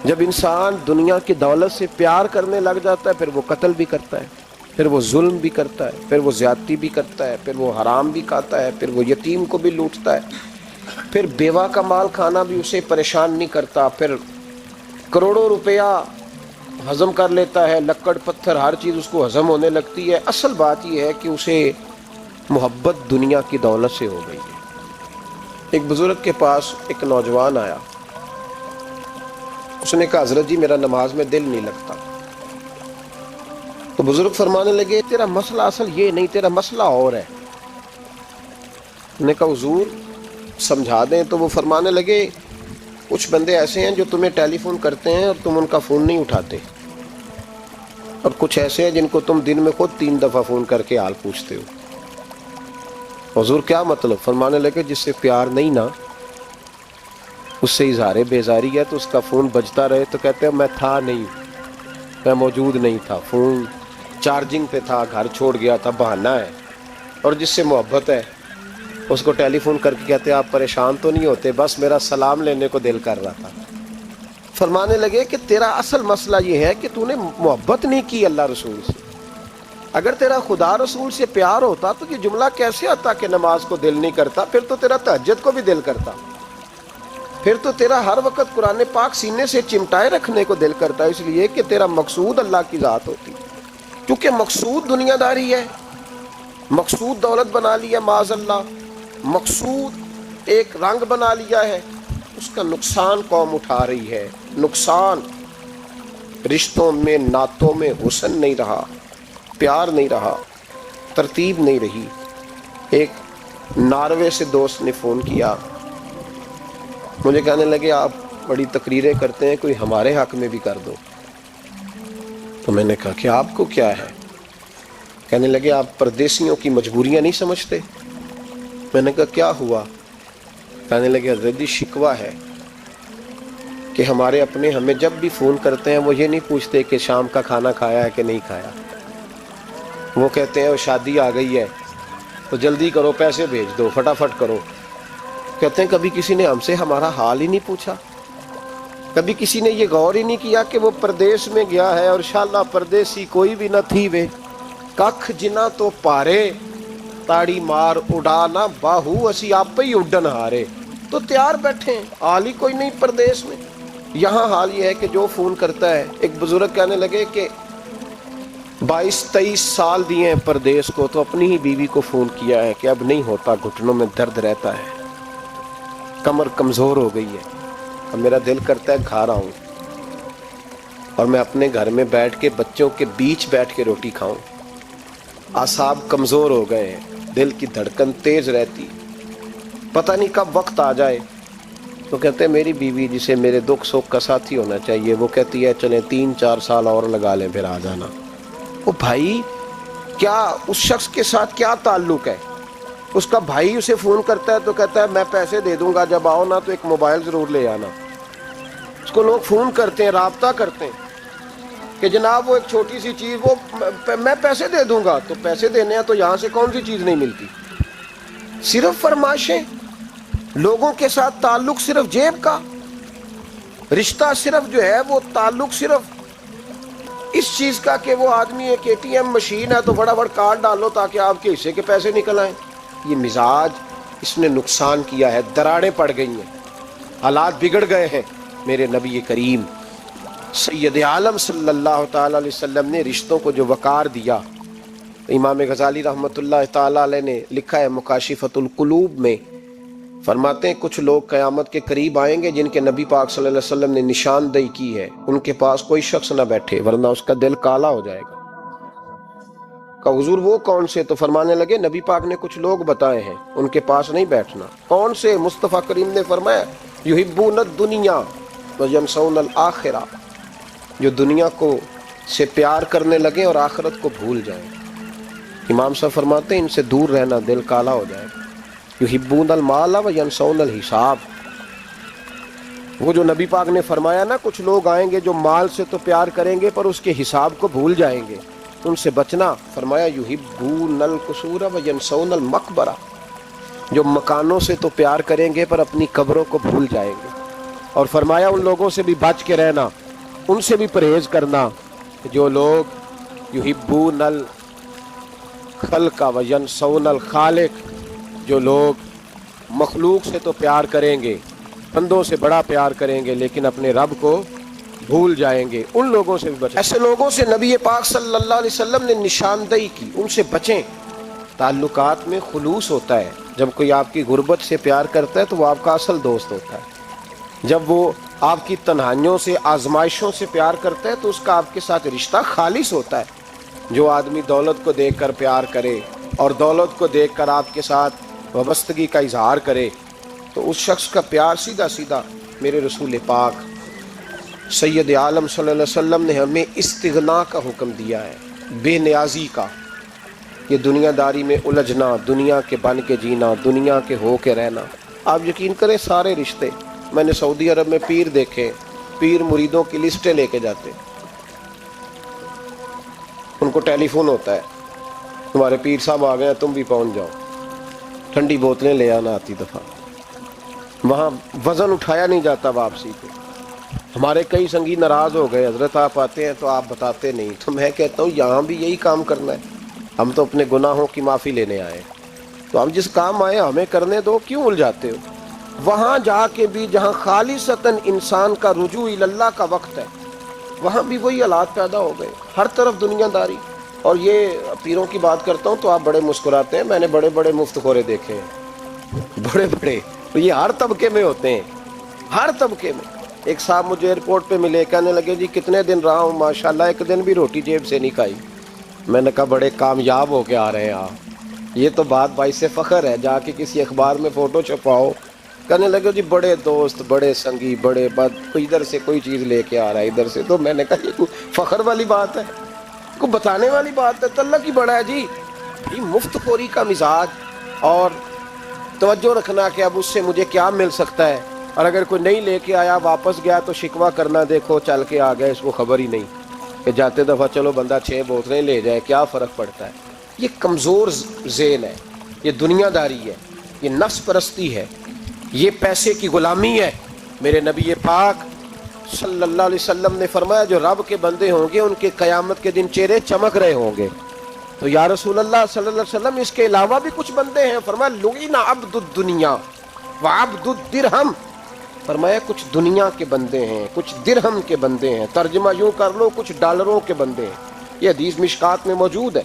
جب انسان دنیا کی دولت سے پیار کرنے لگ جاتا ہے، پھر وہ قتل بھی کرتا ہے، پھر وہ ظلم بھی کرتا ہے، پھر وہ زیادتی بھی کرتا ہے، پھر وہ حرام بھی کھاتا ہے، پھر وہ یتیم کو بھی لوٹتا ہے، پھر بیوہ کا مال کھانا بھی اسے پریشان نہیں کرتا، پھر کروڑوں روپیہ ہضم کر لیتا ہے، لکڑ پتھر ہر چیز اس کو ہضم ہونے لگتی ہے. اصل بات یہ ہے کہ اسے محبت دنیا کی دولت سے ہو گئی ہے. ایک بزرگ کے پاس ایک نوجوان آیا، اس نے کہا حضرت جی میرا نماز میں دل نہیں لگتا. تو بزرگ فرمانے لگے تیرا مسئلہ اصل یہ نہیں، تیرا مسئلہ اور ہے. انہوں نے کہا حضور سمجھا دیں. تو وہ فرمانے لگے کچھ بندے ایسے ہیں جو تمہیں ٹیلی فون کرتے ہیں اور تم ان کا فون نہیں اٹھاتے، اور کچھ ایسے ہیں جن کو تم دن میں خود 3 دفعہ فون کر کے حال پوچھتے ہو. حضور کیا مطلب؟ فرمانے لگے جس سے پیار نہیں نا، اس سے اظہار بیزاری ہے تو اس کا فون بجتا رہے تو کہتے ہیں میں تھا نہیں، میں موجود نہیں تھا، فون چارجنگ پہ تھا، گھر چھوڑ گیا تھا، بہانہ ہے. اور جس سے محبت ہے اس کو ٹیلی فون کر کے کہتے ہیں آپ پریشان تو نہیں ہوتے، بس میرا سلام لینے کو دل کر رہا تھا. فرمانے لگے کہ تیرا اصل مسئلہ یہ ہے کہ تو نے محبت نہیں کی اللہ رسول سے. اگر تیرا خدا رسول سے پیار ہوتا تو یہ جملہ کیسے آتا کہ نماز کو دل نہیں کرتا؟ پھر تو تیرا تہجد کو بھی دل کرتا، پھر تو تیرا ہر وقت قرآن پاک سینے سے چمٹائے رکھنے کو دل کرتا. اس لیے کہ تیرا مقصود اللہ کی ذات ہوتی. کیونکہ مقصود دنیا داری ہے، مقصود دولت بنا لیا معاذ اللہ، مقصود ایک رنگ بنا لیا ہے، اس کا نقصان قوم اٹھا رہی ہے. نقصان رشتوں میں، نعتوں میں حسن نہیں رہا، پیار نہیں رہا، ترتیب نہیں رہی. ایک ناروے سے دوست نے فون کیا، مجھے کہنے لگے آپ بڑی تقریریں کرتے ہیں، کوئی ہمارے حق میں بھی کر دو. تو میں نے کہا کہ آپ کو کیا ہے؟ کہنے لگے آپ پردیسیوں کی مجبوریاں نہیں سمجھتے. میں نے کہا کیا ہوا؟ کہنے لگے حضرت جی شکوہ ہے کہ ہمارے اپنے ہمیں جب بھی فون کرتے ہیں وہ یہ نہیں پوچھتے کہ شام کا کھانا کھایا ہے کہ نہیں کھایا. وہ کہتے ہیں وہ شادی آ گئی ہے تو جلدی کرو، پیسے بھیج دو، فٹافٹ کرو. کہتے ہیں کبھی کسی نے ہم سے ہمارا حال ہی نہیں پوچھا، کبھی کسی نے یہ غور ہی نہیں کیا کہ وہ پردیس میں گیا ہے اور انشاءاللہ پردیسی کوئی بھی نہ تھی وے ککھ جنا تو پارے تاڑی مار اڑانا باہو اسی آپ ہی اڈن ہارے. تو تیار بیٹھے ہیں، حال ہی کوئی نہیں پردیس میں. یہاں حال یہ ہے کہ جو فون کرتا ہے، ایک بزرگ کہنے لگے کہ 22-23 سال دیے ہیں پردیس کو، تو اپنی ہی بیوی کو فون کیا ہے کہ اب نہیں ہوتا، گھٹنوں میں درد رہتا ہے، کمر کمزور ہو گئی ہے، اب میرا دل کرتا ہے گھر آؤں اور میں اپنے گھر میں بیٹھ کے بچوں کے بیچ بیٹھ کے روٹی کھاؤں، اعصاب کمزور ہو گئے ہیں، دل کی دھڑکن تیز رہتی، پتہ نہیں کب وقت آ جائے۔ تو کہتے ہیں میری بیوی جسے میرے دکھ سکھ کا ساتھی ہونا چاہیے، وہ کہتی ہے چلیں 3-4 سال اور لگا لیں پھر آ جانا۔ وہ بھائی کیا اس شخص کے ساتھ کیا تعلق ہے؟ اس کا بھائی اسے فون کرتا ہے تو کہتا ہے میں پیسے دے دوں گا، جب آؤ نا تو ایک موبائل ضرور لے آنا۔ اس کو لوگ فون کرتے ہیں، رابطہ کرتے ہیں کہ جناب وہ ایک چھوٹی سی چیز، وہ میں پیسے دے دوں گا، تو پیسے دینے ہیں تو یہاں سے کون سی چیز نہیں ملتی؟ صرف فرمائشیں، لوگوں کے ساتھ تعلق صرف جیب کا، رشتہ صرف جو ہے وہ تعلق صرف اس چیز کا کہ وہ آدمی ایک ATM مشین ہے تو فٹافٹ کارڈ ڈالو تاکہ آپ کے حصے کے پیسے نکل آئیں۔ یہ مزاج اس نے نقصان کیا ہے، دراڑیں پڑ گئی ہیں، حالات بگڑ گئے ہیں۔ میرے نبی کریم سید عالم صلی اللہ تعالی علیہ وسلم نے رشتوں کو جو وقار دیا، امام غزالی رحمۃ اللہ تعالی علیہ نے لکھا ہے مکاشفۃ القلوب میں، فرماتے ہیں کچھ لوگ قیامت کے قریب آئیں گے جن کے نبی پاک صلی اللہ علیہ وسلم نے نشاندہی کی ہے، ان کے پاس کوئی شخص نہ بیٹھے ورنہ اس کا دل کالا ہو جائے گا۔ کہ حضور وہ کون سے؟ تو فرمانے لگے نبی پاک نے کچھ لوگ بتائے ہیں، ان کے پاس نہیں بیٹھنا۔ کون سے؟ مصطفیٰ کریم نے فرمایا یحبون الدنیا وینسون الآخرہ، جو دنیا کو سے پیار کرنے لگے اور آخرت کو بھول جائیں۔ امام صاحب فرماتے ہیں ان سے دور رہنا، دل کالا ہو جائے گا۔ یحبون المال وینسون الحساب، وہ جو نبی پاک نے فرمایا نا کچھ لوگ آئیں گے جو مال سے تو پیار کریں گے پر اس کے حساب کو بھول جائیں گے، ان سے بچنا۔ فرمایا یحبون القصور وینسون المقبرہ، جو مکانوں سے تو پیار کریں گے پر اپنی قبروں کو بھول جائیں گے۔ اور فرمایا ان لوگوں سے بھی بچ کے رہنا، ان سے بھی پرہیز کرنا جو لوگ یحبون الخلق وینسون الخالق، جو لوگ مخلوق سے تو پیار کریں گے، بندوں سے بڑا پیار کریں گے لیکن اپنے رب کو بھول جائیں گے، ان لوگوں سے بھی بچیں۔ ایسے لوگوں سے نبی پاک صلی اللہ علیہ وسلم نے نشاندہی کی، ان سے بچیں۔ تعلقات میں خلوص ہوتا ہے، جب کوئی آپ کی غربت سے پیار کرتا ہے تو وہ آپ کا اصل دوست ہوتا ہے، جب وہ آپ کی تنہائیوں سے آزمائشوں سے پیار کرتا ہے تو اس کا آپ کے ساتھ رشتہ خالص ہوتا ہے۔ جو آدمی دولت کو دیکھ کر پیار کرے اور دولت کو دیکھ کر آپ کے ساتھ وابستگی کا اظہار کرے تو اس شخص کا پیار سیدھا سیدھا میرے رسول پاک سید عالم صلی اللہ علیہ وسلم نے ہمیں استغنا کا حکم دیا ہے، بے نیازی کا۔ یہ دنیا داری میں الجھنا، دنیا کے بن کے جینا، دنیا کے ہو کے رہنا، آپ یقین کریں سارے رشتے، میں نے سعودی عرب میں پیر دیکھے، پیر مریدوں کی لسٹیں لے کے جاتے، ان کو ٹیلی فون ہوتا ہے تمہارے پیر صاحب آ گئے تم بھی پہنچ جاؤ، ٹھنڈی بوتلیں لے آنا آتی دفعہ، وہاں وزن اٹھایا نہیں جاتا واپسی پہ۔ ہمارے کئی سنگی ناراض ہو گئے، حضرت آپ آتے ہیں تو آپ بتاتے نہیں، تو میں کہتا ہوں یہاں بھی یہی کام کرنا ہے، ہم تو اپنے گناہوں کی معافی لینے آئے، تو ہم جس کام آئے ہمیں کرنے دو، کیوں الجھاتے ہو؟ وہاں جا کے بھی جہاں خالصتاً انسان کا رجوع اللہ کا وقت ہے، وہاں بھی وہی حالات پیدا ہو گئے، ہر طرف دنیا داری۔ اور یہ پیروں کی بات کرتا ہوں تو آپ بڑے مسکراتے ہیں، میں نے بڑے بڑے مفت خورے دیکھے ہیں، بڑے بڑے، یہ ہر طبقے میں ہوتے ہیں، ہر طبقے میں۔ ایک صاحب مجھے ایئرپورٹ پہ ملے، کہنے لگے جی کتنے دن رہا ہوں، ماشاءاللہ ایک دن بھی روٹی جیب سے نہیں کھائی۔ میں نے کہا بڑے کامیاب ہو کے آ رہے ہیں آپ، یہ تو بات باعث فخر ہے، جا کے کسی اخبار میں فوٹو چھپاؤ۔ کہنے لگے جی بڑے دوست، بڑے سنگی، بڑے بد، کوئی ادھر سے کوئی چیز لے کے آ رہا ہے ادھر سے، تو میں نے کہا یہ کوئی فخر والی بات ہے، کوئی بتانے والی بات ہے؟ تو اللہ کی بڑا ہے جی، مفت خوری کا مزاج، اور توجہ رکھنا کہ اب اس سے مجھے کیا مل سکتا ہے، اور اگر کوئی نہیں لے کے آیا واپس گیا تو شکوہ کرنا، دیکھو چل کے آ گیا، اس کو خبر ہی نہیں کہ جاتے دفعہ چلو بندہ 6 بوتلیں لے جائے، کیا فرق پڑتا ہے؟ یہ کمزور ذہن ہے، یہ دنیا داری ہے، یہ نفس پرستی ہے، یہ پیسے کی غلامی ہے۔ میرے نبی پاک صلی اللہ علیہ وسلم نے فرمایا جو رب کے بندے ہوں گے ان کے قیامت کے دن چہرے چمک رہے ہوں گے۔ تو یا رسول اللہ صلی اللہ علیہ وسلم اس کے علاوہ بھی کچھ بندے ہیں؟ فرمایا لعن عبد الدنیا وعبد الدرہم، فرمایا کچھ دنیا کے بندے ہیں، کچھ درہم کے بندے ہیں، ترجمہ یوں کر لو کچھ ڈالروں کے بندے ہیں۔ یہ حدیث مشکات میں موجود ہے،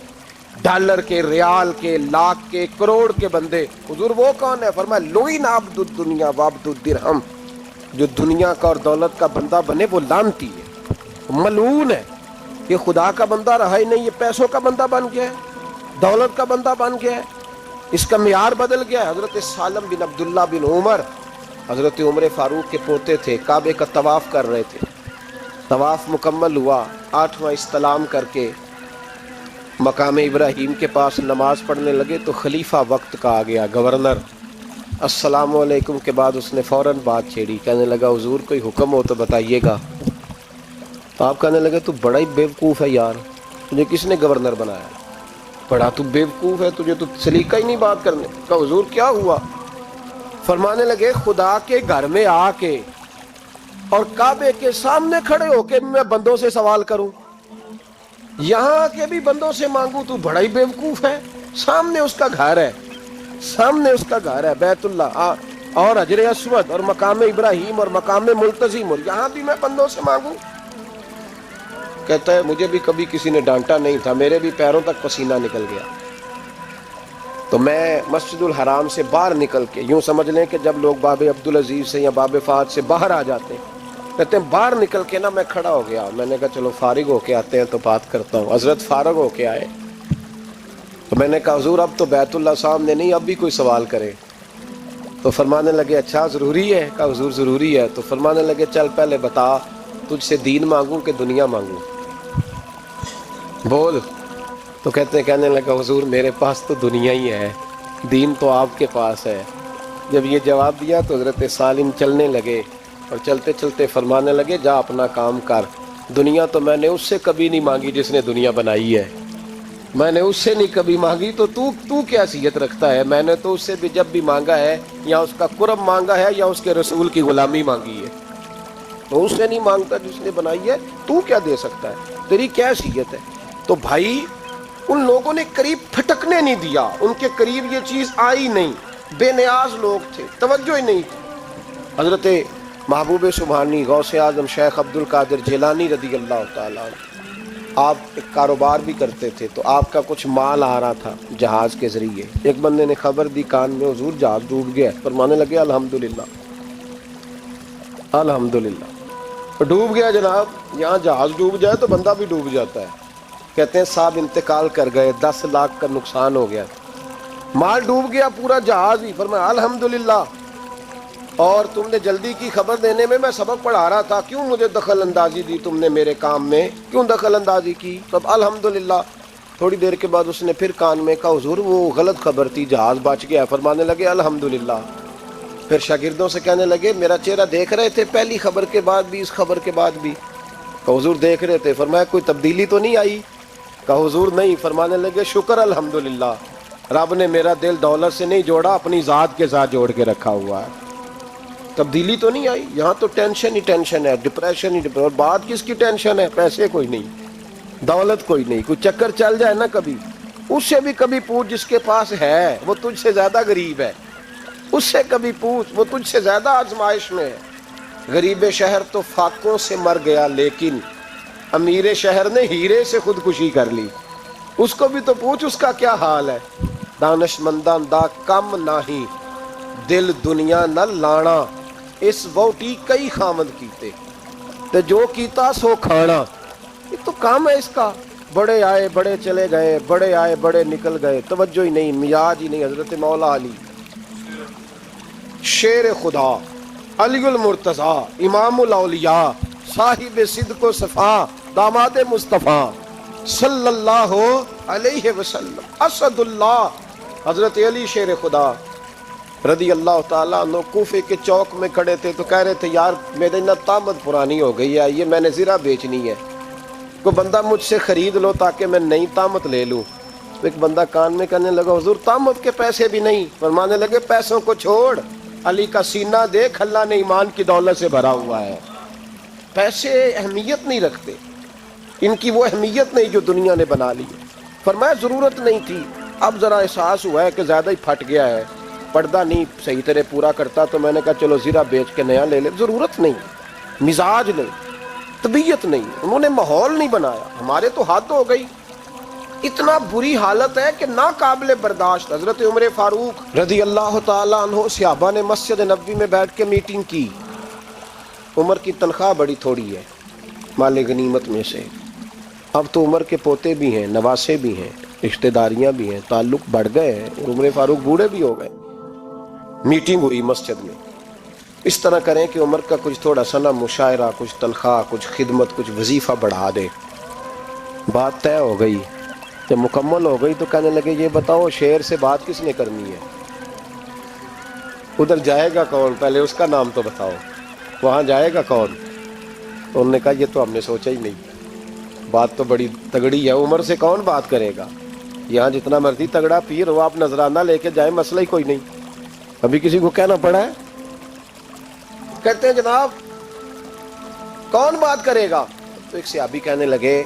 ڈالر کے، ریال کے، لاکھ کے، کروڑ کے بندے۔ حضور وہ کون ہے؟ فرمایا لوئن عبد الدنیا وعبد الدرہم، جو دنیا کا اور دولت کا بندہ بنے وہ لعنتی ہے، ملعون ہے۔ یہ خدا کا بندہ رہا ہی نہیں، یہ پیسوں کا بندہ بن گیا ہے، دولت کا بندہ بن گیا ہے، اس کا معیار بدل گیا ہے۔ حضرت سالم بن عبداللہ بن عمر، حضرت عمر فاروق کے پوتے تھے، کعبے کا طواف کر رہے تھے۔ طواف مکمل ہوا، 8واں استلام کر کے مقام ابراہیم کے پاس نماز پڑھنے لگے تو خلیفہ وقت کا آ گیا، گورنر۔ السلام علیکم کے بعد اس نے فوراً بات چھیڑی، کہنے لگا حضور کوئی حکم ہو تو بتائیے گا۔ تو آپ کہنے لگے تو بڑا ہی بیوقوف ہے یار، تجھے کس نے گورنر بنایا؟ بڑا تو بیوقوف ہے، تجھے تو سلیقہ ہی نہیں بات کرنے کا۔ حضور کیا ہوا؟ فرمانے لگے خدا کے گھر میں آ کے اور کعبے کے سامنے کھڑے ہو کے میں بندوں سے سوال کروں، یہاں آ کے بھی بندوں سے مانگوں، تو بڑا ہی بیوقوف ہے۔ سامنے اس کا گھر ہے، سامنے اس کا گھر ہے بیت اللہ اور حجر اسود اور مقام ابراہیم اور مقام ملتزم، اور یہاں بھی میں بندوں سے مانگوں؟ کہتا ہے مجھے بھی کبھی کسی نے ڈانٹا نہیں تھا، میرے بھی پیروں تک پسینہ نکل گیا، تو میں مسجد الحرام سے باہر نکل کے، یوں سمجھ لیں کہ جب لوگ باب عبدالعزیز سے یا باب فہد سے باہر آ جاتے ہیں، کہتے ہیں باہر نکل کے نا میں کھڑا ہو گیا، میں نے کہا چلو فارغ ہو کے آتے ہیں تو بات کرتا ہوں۔ حضرت فارغ ہو کے آئے تو میں نے کہا حضور اب تو بیت اللہ سامنے نہیں، اب بھی کوئی سوال کرے؟ تو فرمانے لگے اچھا ضروری ہے؟ کہا حضور ضروری ہے۔ تو فرمانے لگے چل پہلے بتا تجھ سے دین مانگوں کہ دنیا مانگوں، بول۔ تو کہنے لگا حضور میرے پاس تو دنیا ہی ہے، دین تو آپ کے پاس ہے۔ جب یہ جواب دیا تو حضرت سالم چلنے لگے اور چلتے چلتے فرمانے لگے جا اپنا کام کر، دنیا تو میں نے اس سے کبھی نہیں مانگی جس نے دنیا بنائی ہے، میں نے اس سے نہیں کبھی مانگی، تو تو کیا حیثیت رکھتا ہے؟ میں نے تو اس سے بھی جب بھی مانگا ہے یا اس کا قرب مانگا ہے یا اس کے رسول کی غلامی مانگی ہے، تو اس سے نہیں مانگتا جس نے بنائی ہے، تو کیا دے سکتا ہے؟ تیری کیا حیثیت ہے؟ تو بھائی ان لوگوں نے قریب پھٹکنے نہیں دیا، ان کے قریب یہ چیز آئی نہیں، بے نیاز لوگ تھے، توجہ ہی نہیں تھی۔ حضرت محبوب سبحانی غوث اعظم شیخ عبد القادر جیلانی رضی اللہ تعالیٰ عنہ، آپ ایک کاروبار بھی کرتے تھے، تو آپ کا کچھ مال آ رہا تھا جہاز کے ذریعے، ایک بندے نے خبر دی کان میں حضور جہاز ڈوب گیا، فرمانے لگے الحمدللہ الحمدللہ۔ ڈوب گیا جناب، یہاں جہاز ڈوب جائے تو بندہ بھی ڈوب جاتا ہے۔ کہتے ہیں صاحب انتقال کر گئے، 10 لاکھ کا نقصان ہو گیا، مال ڈوب گیا پورا جہاز ہی۔ فرمایا الحمدللہ، اور تم نے جلدی کی خبر دینے میں سبق پڑھا رہا تھا، کیوں مجھے دخل اندازی دی تم نے میرے کام میں، کیوں دخل اندازی کی؟ تب الحمدللہ۔ تھوڑی دیر کے بعد اس نے پھر کان میں کہا حضور وہ غلط خبر تھی، جہاز بچ گیا۔ فرمانے لگے الحمدللہ۔ پھر شاگردوں سے کہنے لگے میرا چہرہ دیکھ رہے تھے پہلی خبر کے بعد بھی، اس خبر کے بعد بھی؟ کہا حضور دیکھ رہے تھے۔ فرمایا کوئی تبدیلی تو نہیں آئی؟ کہا حضور نہیں۔ فرمانے لگے شکر الحمدللہ، رب نے میرا دل دولت سے نہیں جوڑا، اپنی ذات کے ساتھ جوڑ کے رکھا ہوا ہے، تبدیلی تو نہیں آئی۔ یہاں تو ٹینشن ہی ٹینشن ہے، ڈپریشن ہی ڈپریشن۔ اور بات کس کی ٹینشن ہے؟ پیسے کوئی نہیں، دولت کوئی نہیں، کوئی چکر چل جائے نا کبھی، اس سے بھی کبھی پوچھ جس کے پاس ہے، وہ تجھ سے زیادہ غریب ہے، اس سے کبھی پوچھ، وہ تجھ سے زیادہ آزمائش میں ہے۔ غریب شہر تو فاقوں سے مر گیا، لیکن امیر شہر نے ہیرے سے خودکشی کر لی، اس کو بھی تو پوچھ اس کا کیا حال ہے۔ دانش مندان دا کم نہیں، دل دنیا نہ لانا، اس ووٹی کئی خامد کیتے، تے جو کیتا سو کھانا۔ یہ تو کام ہے اس کا، بڑے آئے بڑے چلے گئے، بڑے آئے بڑے نکل گئے، توجہ ہی نہیں، مزاج ہی نہیں۔ حضرت مولا علی شیر خدا، علی المرتضی، امام الاولیاء، صاحب صدق و صفا، داماد مصطفیٰ صلی اللہ علیہ وسلم، اسد اللہ، حضرت علی شیر خدا رضی اللہ تعالیٰ عنہ کوفے کے چوک میں کھڑے تھے تو کہہ رہے تھے یار میرے نا طامت پرانی ہو گئی ہے، یہ میں نے زرہ بیچنی ہے، کوئی بندہ مجھ سے خرید لو تاکہ میں نئی طامت لے لوں۔ تو ایک بندہ کان میں کہنے لگا حضور طامت کے پیسے بھی نہیں؟ فرمانے لگے پیسوں کو چھوڑ، علی کا سینہ دیکھ، اللہ نے ایمان کی دولت سے بھرا ہوا ہے۔ پیسے اہمیت نہیں رکھتے، ان کی وہ اہمیت نہیں جو دنیا نے بنا لی ہے۔ فرمایا ضرورت نہیں تھی، اب ذرا احساس ہوا ہے کہ زیادہ ہی پھٹ گیا ہے، پردہ نہیں صحیح طرح پورا کرتا تو میں نے کہا چلو زرہ بیچ کے نیا لے لے. ضرورت نہیں, مزاج نہیں, طبیعت نہیں, انہوں نے ماحول نہیں بنایا. ہمارے تو حد ہو گئی, اتنا بری حالت ہے کہ ناقابل برداشت. حضرت عمر فاروق رضی اللہ تعالیٰ عنہ صحابہ نے مسجد نبوی میں بیٹھ کے میٹنگ کی. عمر کی تنخواہ بڑی تھوڑی ہے مال غنیمت میں سے, اب تو عمر کے پوتے بھی ہیں, نواسے بھی ہیں, رشتہ داریاں بھی ہیں, تعلق بڑھ گئے ہیں, اور عمر فاروق بوڑھے بھی ہو گئے. میٹنگ ہوئی مسجد میں, اس طرح کریں کہ عمر کا کچھ تھوڑا سا نا مشاعرہ, کچھ تنخواہ, کچھ خدمت, کچھ وظیفہ بڑھا دے. بات طے ہو گئی. جب مکمل ہو گئی تو کہنے لگے یہ بتاؤ شعر سے بات کس نے کرنی ہے, ادھر جائے گا کون, پہلے اس کا نام تو بتاؤ, وہاں جائے گا کون. تو انہوں نے کہا یہ تو ہم نے سوچا ہی نہیں, بات تو بڑی تگڑی ہے, عمر سے کون بات کرے گا. یہاں جتنا مرضی تگڑا پیر ہو, آپ نذرانہ لے کے جائیں, مسئلہ ہی کوئی نہیں. ابھی کسی کو کہنا پڑا ہے, کہتے ہیں جناب کون بات کرے گا. تو ایک صحابی کہنے لگے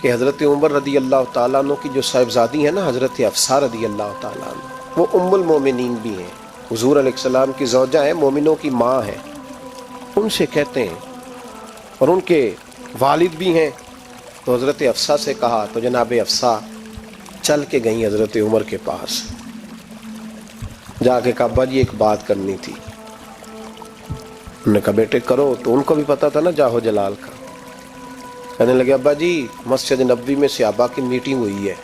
کہ حضرت عمر رضی اللہ تعالیٰ عنہ کی جو صاحبزادی ہیں نا, حضرت حفصہ رضی اللہ تعالیٰ عنہ, وہ ام المومنین بھی ہیں, حضور علیہ السلام کی زوجہ ہیں, مومنوں کی ماں ہیں. ان سے کہتے ہیں, اور ان کے والد بھی ہیں. تو حضرت حفصہ سے کہا تو جناب حفصہ چل کے گئیں حضرت عمر کے پاس, جا کے کہا ابا جی ایک بات کرنی تھی. انہوں نے کہا بیٹے کرو. تو ان کو بھی پتا تھا نا جاہو جلال کا. کہنے لگے ابا جی مسجد نبوی میں صحابہ کی میٹنگ ہوئی ہے,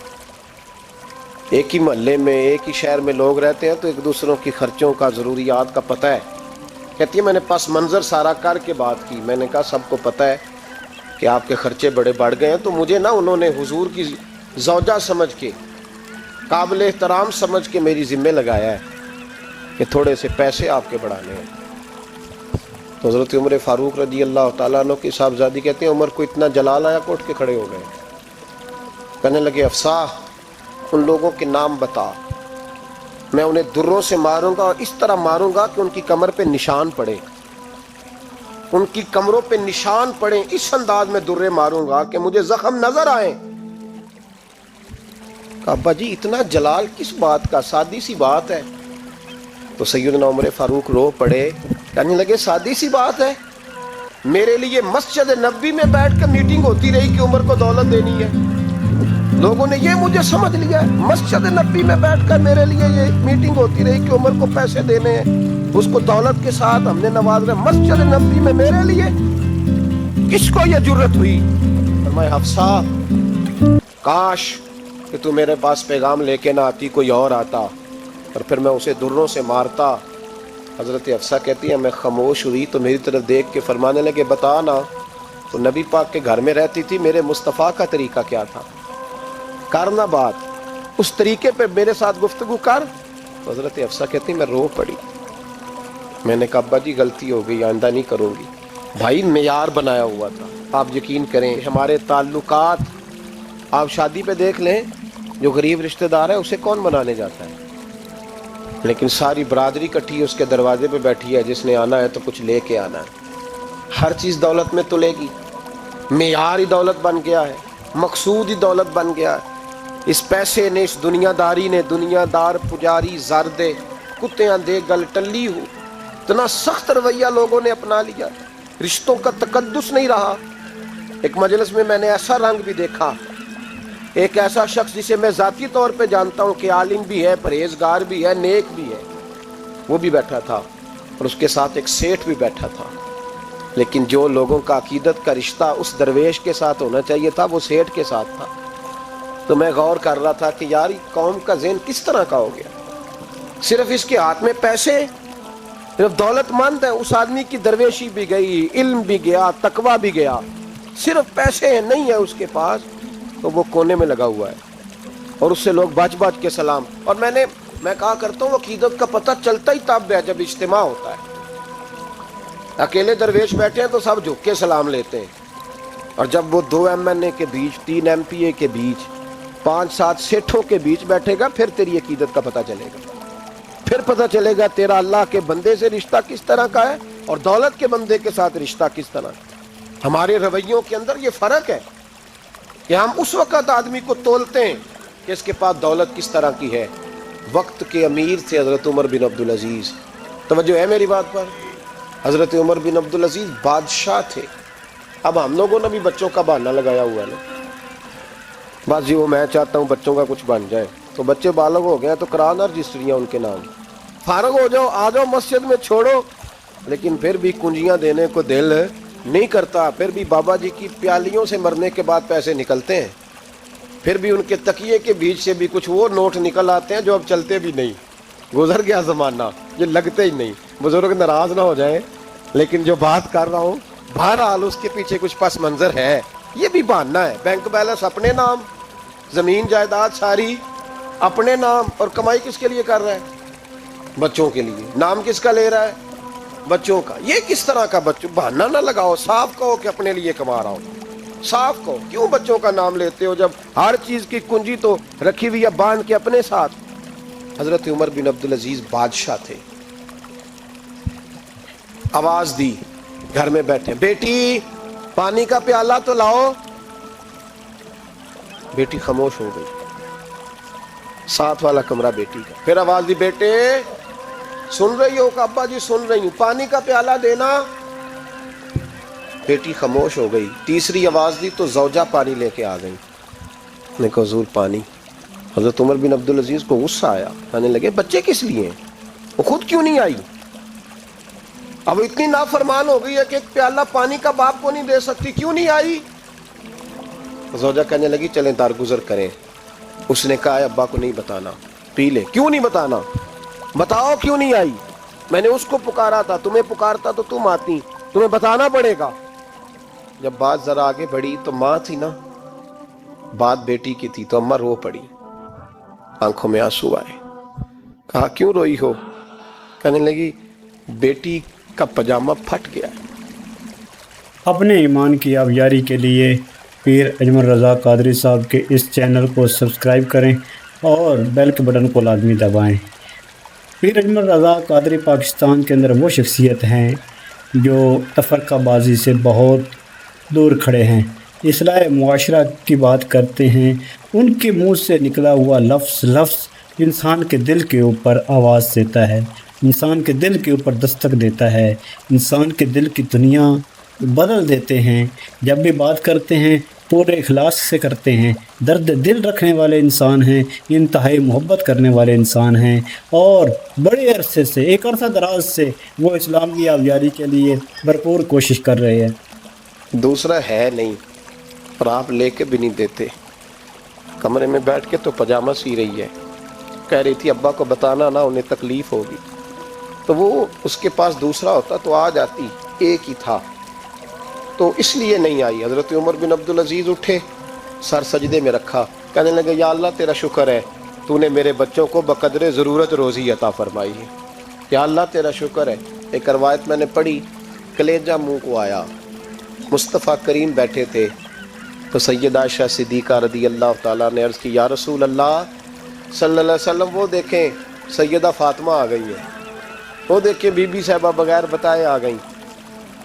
ایک ہی محلے میں ایک ہی شہر میں لوگ رہتے ہیں تو ایک دوسروں کی خرچوں کا ضروریات کا پتہ ہے. کہتی ہے میں نے پس منظر سارا کر کے بات کی. میں نے کہا سب کو پتہ ہے کہ آپ کے خرچے بڑے بڑھ گئے ہیں, تو مجھے نا انہوں نے حضور کی زوجہ سمجھ کے, قابل احترام سمجھ کے میری ذمہ لگایا ہے کہ تھوڑے سے پیسے آپ کے بڑھانے ہیں. تو حضرت عمر فاروق رضی اللہ تعالیٰ عنہ کی صاحبزادی کہتے ہیں عمر کو اتنا جلال آیا کہ اٹھ کے کھڑے ہو گئے. کہنے لگے حفصہ ان لوگوں کے نام بتا, میں انہیں دروں سے ماروں گا, اور اس طرح ماروں گا کہ ان کی کمر پہ نشان پڑے, ان کی کمروں پہ نشان پڑے. اس انداز میں درے ماروں گا کہ مجھے زخم نظر آئیں. ابا جی اتنا جلال کس بات کا, سادی سی بات ہے. تو سیدنا عمر فاروق رو پڑے, کہنے لگے سادی سی بات ہے, میرے لیے مسجد نبوی میں بیٹھ کر میٹنگ ہوتی رہی کہ عمر کو دولت دینی ہے. لوگوں نے یہ مجھے سمجھ لیا ہے, مسجد نبوی میں بیٹھ کر میرے لیے یہ میٹنگ ہوتی رہی کہ عمر کو پیسے دینے ہیں, اس کو دولت کے ساتھ ہم نے نواز رہے. مسجد نبوی میں میرے لیے کس کو یہ جرت ہوئی. فرمایا حفصہ کاش کہ تو میرے پاس پیغام لے کے نہ آتی, کوئی اور آتا اور پھر میں اسے دروں سے مارتا. حضرت حفصہ کہتی ہے میں خاموش ہوئی تو میری طرف دیکھ کے فرمانے لگے بتا نا, تو نبی پاک کے گھر میں رہتی تھی, میرے مصطفیٰ کا طریقہ کیا تھا, کرنا بات اس طریقے پہ میرے ساتھ گفتگو کر. تو حضرت حفصہ کہتی میں رو پڑی. میں نے کہا ابا جی غلطی ہو گئی, آئندہ نہیں کروں گی. بھائی معیار بنایا ہوا تھا, آپ یقین کریں ہمارے تعلقات آپ شادی پہ دیکھ لیں, جو غریب رشتہ دار ہے اسے کون بنانے جاتا ہے, لیکن ساری برادری کٹھی اس کے دروازے پہ بیٹھی ہے, جس نے آنا ہے تو کچھ لے کے آنا ہے. ہر چیز دولت میں تلے گی, معیار ہی دولت بن گیا ہے, مقصود ہی دولت بن گیا ہے. اس پیسے نے, اس دنیا داری نے, دنیا دار پجاری زردے کتیاں دے گل ٹلی ہو, اتنا سخت رویہ لوگوں نے اپنا لیا, رشتوں کا تقدس نہیں رہا. ایک مجلس میں میں نے ایسا رنگ بھی دیکھا, ایک ایسا شخص جسے میں ذاتی طور پہ جانتا ہوں کہ عالم بھی ہے, پرہیزگار بھی ہے, نیک بھی ہے, وہ بھی بیٹھا تھا, اور اس کے ساتھ ایک سیٹھ بھی بیٹھا تھا. لیکن جو لوگوں کا عقیدت کا رشتہ اس درویش کے ساتھ ہونا چاہیے تھا وہ سیٹھ کے ساتھ تھا. تو میں غور کر رہا تھا کہ یار قوم کا ذہن کس طرح کا ہو گیا, صرف اس کے ہاتھ میں پیسے, صرف دولت مند ہے. اس آدمی کی درویشی بھی گئی, علم بھی گیا, تقویٰ بھی گیا, صرف پیسے نہیں ہے اس کے پاس, تو وہ کونے میں لگا ہوا ہے, اور اس سے لوگ بچ بچ کے سلام. اور میں کہا کرتا ہوں عقیدت کا پتہ چلتا ہی تب ہے جب اجتماع ہوتا ہے. اکیلے درویش بیٹھے ہیں تو سب جھک کے سلام لیتے ہیں, اور جب وہ 2 MNA کے بیچ, 3 MPA کے بیچ, 5-7 سیٹھوں کے بیچ بیٹھے گا, پھر تیری عقیدت کا پتہ چلے گا. پھر پتہ چلے گا تیرا اللہ کے بندے سے رشتہ کس طرح کا ہے اور دولت کے بندے کے ساتھ رشتہ کس طرح کا. ہمارے رویوں کے اندر یہ فرق ہے کہ ہم اس وقت آدمی کو تولتے ہیں کہ اس کے پاس دولت کس طرح کی ہے, وقت کے امیر تھے حضرت عمر بن عبدالعزیز. توجہ ہے میری بات پر؟ حضرت عمر بن عبدالعزیز بادشاہ تھے. اب ہم لوگوں نے بھی بچوں کا بہانہ لگایا ہوا ہے نا، بس جی وہ میں چاہتا ہوں بچوں کا کچھ بن جائے. تو بچے بالغ ہو گئے تو کرانا رجسٹریاں ان کے نام، فارغ ہو جاؤ، آ جاؤ مسجد میں چھوڑو. لیکن پھر بھی کنجیاں دینے کو دل نہیں کرتا. پھر بھی بابا جی کی پیالیوں سے مرنے کے بعد پیسے نکلتے ہیں، پھر بھی ان کے تکیے کے بیچ سے بھی کچھ وہ نوٹ نکل آتے ہیں جو اب چلتے بھی نہیں. گزر گیا زمانہ، یہ لگتے ہی نہیں. بزرگ ناراض نہ ہو جائیں، لیکن جو بات کر رہا ہوں بہرحال اس کے پیچھے کچھ پس منظر ہے. یہ بھی بہانہ ہے. بینک بیلنس اپنے نام، زمین جائیداد ساری اپنے نام، اور کمائی کس کے لیے کر رہا ہے؟ بچوں کے لیے. نام کس کا لے رہا ہے؟ بچوں کا. یہ کس طرح کا بچوں؟ بہانہ نہ لگاؤ، صاف کہو کہ اپنے لیے کما رہا ہوں. صاف کہو. کیوں بچوں کا نام لیتے ہو جب ہر چیز کی کنجی تو رکھی ہوئی ہے باندھ کے اپنے ساتھ؟ حضرت عمر بن عبدالعزیز بادشاہ تھے. آواز دی، گھر میں بیٹھے، بیٹی پانی کا پیالہ تو لاؤ. بیٹی خاموش ہو گئی. ساتھ والا کمرہ بیٹی کا. پھر آواز دی، بیٹے سن رہی ہو کہ ابا جی سن رہی ہوں، پانی کا پیالہ دینا. بیٹی خاموش ہو گئی. تیسری آواز دی تو زوجہ پانی لے کے آ گئی. نے کہا حضور پانی. حضرت عمر بن عبدالعزیز کو غصہ آیا، کہنے لگے بچے کس لیے ہیں؟ وہ خود کیوں نہیں آئی؟ اب اتنی نافرمان ہو گئی ہے کہ ایک پیالہ پانی کا باپ کو نہیں دے سکتی، کیوں نہیں آئی؟ زوجہ کہنے لگی چلیں درگزر کریں. اس نے کہا ابا کو نہیں بتانا، پی لے. کیوں نہیں بتانا؟ بتاؤ کیوں نہیں آئی؟ میں نے اس کو پکارا تھا، تمہیں پکارتا تو تم آتی، تمہیں بتانا پڑے گا. جب بات ذرا آگے بڑھی تو ماں تھی نا، بات بیٹی کی تھی، تو اماں رو پڑی، آنکھوں میں آنسو آئے. کہا کیوں روئی ہو؟ کہنے لگی بیٹی کا پاجامہ پھٹ گیا. اپنے ایمان کی آبیاری کے لیے پیر اجمل رضا قادری صاحب کے اس چینل کو سبسکرائب کریں اور بیل کے بٹن کو لازمی دبائیں. پیر اجمل رضا قادری پاکستان کے اندر وہ شخصیت ہیں جو تفرقہ بازی سے بہت دور کھڑے ہیں، اصلاح معاشرہ کی بات کرتے ہیں. ان کے منہ سے نکلا ہوا لفظ انسان کے دل کے اوپر آواز دیتا ہے، انسان کے دل کے اوپر دستک دیتا ہے، انسان کے دل کی دنیا بدل دیتے ہیں. جب بھی بات کرتے ہیں پورے اخلاص سے کرتے ہیں، درد دل رکھنے والے انسان ہیں، انتہائی محبت کرنے والے انسان ہیں، اور بڑے عرصے سے، ایک عرصہ دراز سے وہ اسلام کی آبیاری کے لیے بھرپور کوشش کر رہے ہیں. دوسرا ہے نہیں اور آپ لے کے بھی نہیں دیتے. کمرے میں بیٹھ کے تو پاجامہ سی رہی ہے، کہہ رہی تھی ابا کو بتانا نہ، انہیں تکلیف ہوگی. تو وہ اس کے پاس دوسرا ہوتا تو آ جاتی، ایک ہی تھا تو اس لیے نہیں آئی. حضرت عمر بن عبدالعزیز اٹھے، سر سجدے میں رکھا، کہنے لگے یا اللہ تیرا شکر ہے تو نے میرے بچوں کو بقدر ضرورت روزی عطا فرمائی ہے. یا اللہ تیرا شکر ہے. ایک روایت میں نے پڑھی، کلیجہ منہ کو آیا. مصطفیٰ کریم بیٹھے تھے تو سیدہ عائشہ صدیقہ رضی اللہ تعالیٰ نے عرض کی یا رسول اللہ صلی اللہ علیہ وسلم وہ دیکھیں سیدہ فاطمہ آ گئی ہے، وہ دیکھیں بی بی صاحبہ بغیر بتائے آ گئیں.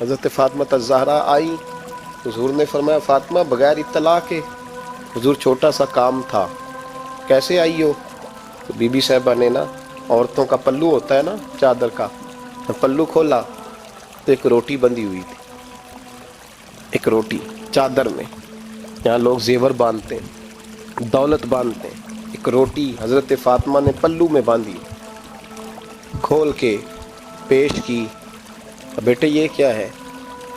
حضرت فاطمہ الزہرا آئی، حضور نے فرمایا فاطمہ بغیر اطلاع کے؟ حضور چھوٹا سا کام تھا. کیسے آئی ہو؟ تو بی بی صاحبہ نے نا، عورتوں کا پلو ہوتا ہے نا چادر کا، پلو کھولا تو ایک روٹی بندھی ہوئی تھی. ایک روٹی چادر میں، یہاں لوگ زیور باندھتے ہیں، دولت باندھتے ہیں، ایک روٹی حضرت فاطمہ نے پلو میں باندھی، کھول کے پیش کی. بیٹے یہ کیا ہے؟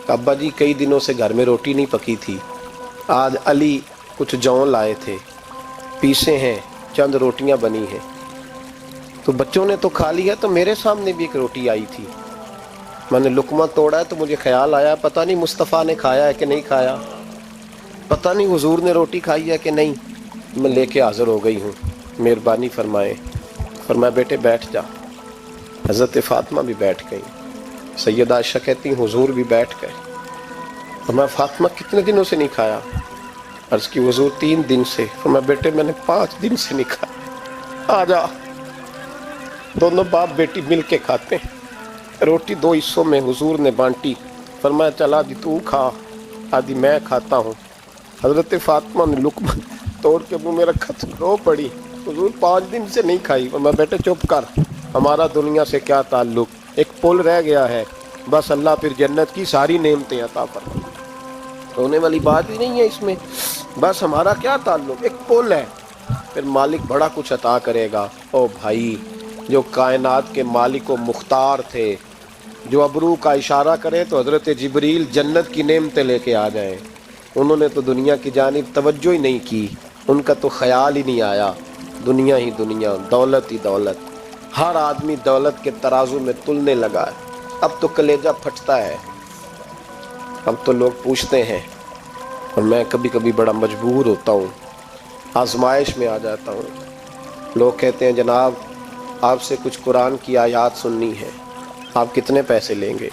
ابا جی کئی دنوں سے گھر میں روٹی نہیں پکی تھی، آج علی کچھ جون لائے تھے، پیسے ہیں، چند روٹیاں بنی ہیں. تو بچوں نے تو کھا لیا، تو میرے سامنے بھی ایک روٹی آئی تھی، میں نے لقمہ توڑا ہے تو مجھے خیال آیا پتہ نہیں مصطفیٰ نے کھایا ہے کہ نہیں کھایا، پتہ نہیں حضور نے روٹی کھائی ہے کہ نہیں. میں لے کے حاضر ہو گئی ہوں، مہربانی فرمائے. فرمایا بیٹے بیٹھ جا. حضرت فاطمہ بھی بیٹھ گئی. سیدہ عائشہ کہتی ہیں حضور بھی بیٹھ گئے. فرمایا فاطمہ کتنے دنوں سے نہیں کھایا؟ عرض کی حضور 3 دن سے. فرمایا بیٹے میں نے 5 دن سے نہیں کھایا، آ جا. دونوں باپ بیٹی مل کے کھاتے ہیں. روٹی 2 حصوں میں حضور نے بانٹی. فرمایا چلا آدھی تو کھا، آدھی میں کھاتا ہوں. حضرت فاطمہ نے لقمہ توڑ کے منہ میں رکھا تو رو پڑی. حضور 5 دن سے نہیں کھائی. اور میں بیٹے چپ کر, ہمارا دنیا سے کیا تعلق, ایک پل رہ گیا ہے, بس اللہ پھر جنت کی ساری نعمتیں عطا فرمائے. ہونے والی بات ہی نہیں ہے اس میں, بس ہمارا کیا تعلق, ایک پل ہے, پھر مالک بڑا کچھ عطا کرے گا. او بھائی, جو کائنات کے مالک و مختار تھے, جو ابرو کا اشارہ کرے تو حضرت جبریل جنت کی نعمتیں لے کے آ جائیں, انہوں نے تو دنیا کی جانب توجہ ہی نہیں کی, ان کا تو خیال ہی نہیں آیا. دنیا ہی دنیا, دولت ہی دولت, ہر آدمی دولت کے ترازو میں تلنے لگا ہے. اب تو کلیجہ پھٹتا ہے. اب تو لوگ پوچھتے ہیں, اور میں کبھی کبھی بڑا مجبور ہوتا ہوں, آزمائش میں آ جاتا ہوں. لوگ کہتے ہیں جناب آپ سے کچھ قرآن کی آیات سننی ہے, آپ کتنے پیسے لیں گے؟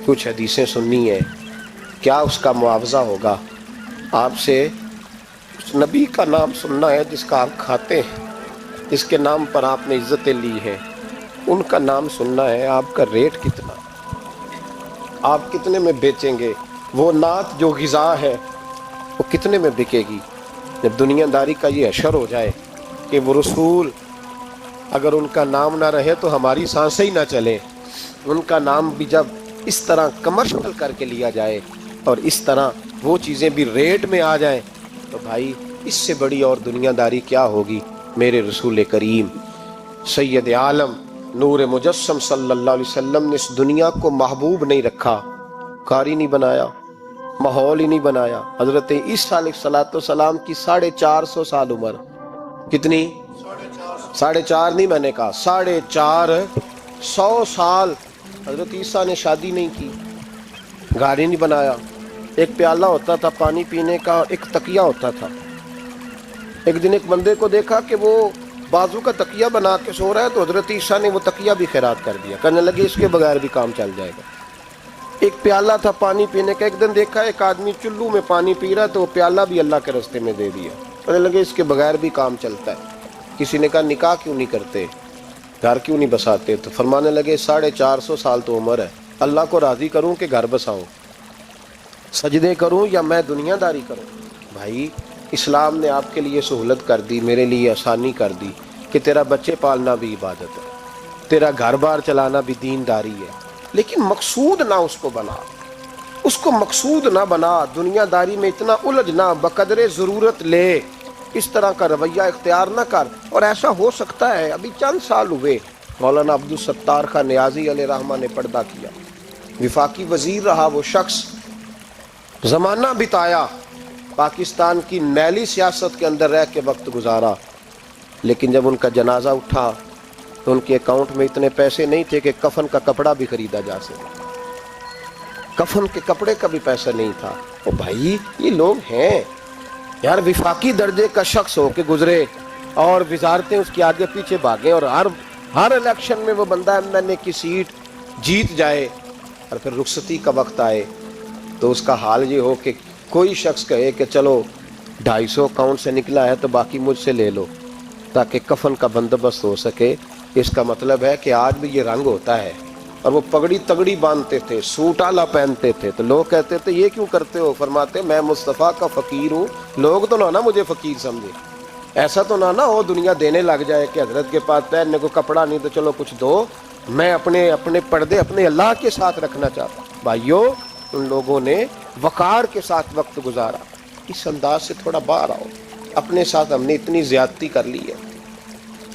کچھ حدیثیں سننی ہے, کیا اس کا معاوضہ ہوگا؟ آپ سے اس نبی کا نام سننا ہے جس کا آپ کھاتے ہیں, جس کے نام پر آپ نے عزتیں لی ہیں, ان کا نام سننا ہے. آپ کا ریٹ کتنا, آپ کتنے میں بیچیں گے؟ وہ نعت جو غذا ہے وہ کتنے میں بکے گی؟ جب دنیا داری کا یہ حشر ہو جائے کہ وہ رسول اگر ان کا نام نہ رہے تو ہماری سانسیں ہی نہ چلیں, ان کا نام بھی جب اس طرح کمرشل کر کے لیا جائے اور اس طرح وہ چیزیں بھی ریٹ میں آ جائیں, تو بھائی اس سے بڑی اور دنیا داری کیا ہوگی؟ میرے رسول کریم سید عالم نور مجسم صلی اللہ علیہ وسلم نے اس دنیا کو محبوب نہیں رکھا, قاری نہیں بنایا, ماحول ہی نہیں بنایا. حضرت عیسیٰ علیہ السلام کی 450 سال عمر, کتنی؟ 4.5 نہیں, میں نے کہا 450 سال حضرت عیسیٰ نے شادی نہیں کی, گھر ہی نہیں بنایا. ایک پیالہ ہوتا تھا پانی پینے کا, ایک تکیہ ہوتا تھا. ایک دن ایک بندے کو دیکھا کہ وہ بازو کا تکیہ بنا کے سو رہا ہے, تو حضرت عیسیٰ نے وہ تکیہ بھی خیرات کر دیا, کہنے لگے اس کے بغیر بھی کام چل جائے گا. ایک پیالہ تھا پانی پینے کا, ایک دن دیکھا ایک آدمی چلو میں پانی پی رہا ہے, تو وہ پیالہ بھی اللہ کے راستے میں دے دیا, کہنے لگے اس کے بغیر بھی کام چلتا ہے. کسی نے کہا نکاح کیوں نہیں کرتے, گھر کیوں نہیں بساتے؟ تو فرمانے لگے 450 سال تو عمر ہے, اللہ کو راضی کروں کہ گھر بساؤں, سجدے کروں یا میں دنیا داری کروں؟ بھائی اسلام نے آپ کے لیے سہولت کر دی, میرے لیے آسانی کر دی کہ تیرا بچے پالنا بھی عبادت ہے, تیرا گھر بار چلانا بھی دینداری ہے, لیکن مقصود نہ اس کو بنا, اس کو مقصود نہ بنا. دنیا داری میں اتنا الجھ نہ, بقدر ضرورت لے, اس طرح کا رویہ اختیار نہ کر. اور ایسا ہو سکتا ہے, ابھی چند سال ہوئے مولانا عبدالستار خان نیازی علیہ رحمہ نے پردہ کیا, وفاقی وزیر رہا وہ شخص, زمانہ بتایا, پاکستان کی میلی سیاست کے اندر رہ کے وقت گزارا, لیکن جب ان کا جنازہ اٹھا تو ان کے اکاؤنٹ میں اتنے پیسے نہیں تھے کہ کفن کا کپڑا بھی خریدا جا سکے, کفن کے کپڑے کا بھی پیسہ نہیں تھا. او بھائی یہ لوگ ہیں یار, وفاقی درجے کا شخص ہو کے گزرے اور وزارتیں اس کے آگے پیچھے بھاگیں, اور ہر الیکشن میں وہ بندہ MNA کی سیٹ جیت جائے, اور پھر رخصتی کا وقت آئے تو اس کا حال یہ ہو کہ کوئی شخص کہے کہ چلو 250 اکاؤنٹ سے نکلا ہے تو باقی مجھ سے لے لو تاکہ کفن کا بندوبست ہو سکے. اس کا مطلب ہے کہ آج بھی یہ رنگ ہوتا ہے. اور وہ پگڑی تگڑی باندھتے تھے, سوٹ آلہ پہنتے تھے, تو لوگ کہتے تھے یہ کیوں کرتے ہو؟ فرماتے میں مصطفیٰ کا فقیر ہوں, لوگ تو نہ مجھے فقیر سمجھے, ایسا تو نہ ہو دنیا دینے لگ جائے کہ حضرت کے پاس پہننے کو کپڑا نہیں تو چلو کچھ دو. میں اپنے پردے اپنے اللہ کے ساتھ رکھنا چاہتا ہوں. بھائیو ان لوگوں نے وقار کے ساتھ وقت گزارا. اس انداز سے تھوڑا باہر آؤ. اپنے ساتھ ہم نے اتنی زیادتی کر لی ہے,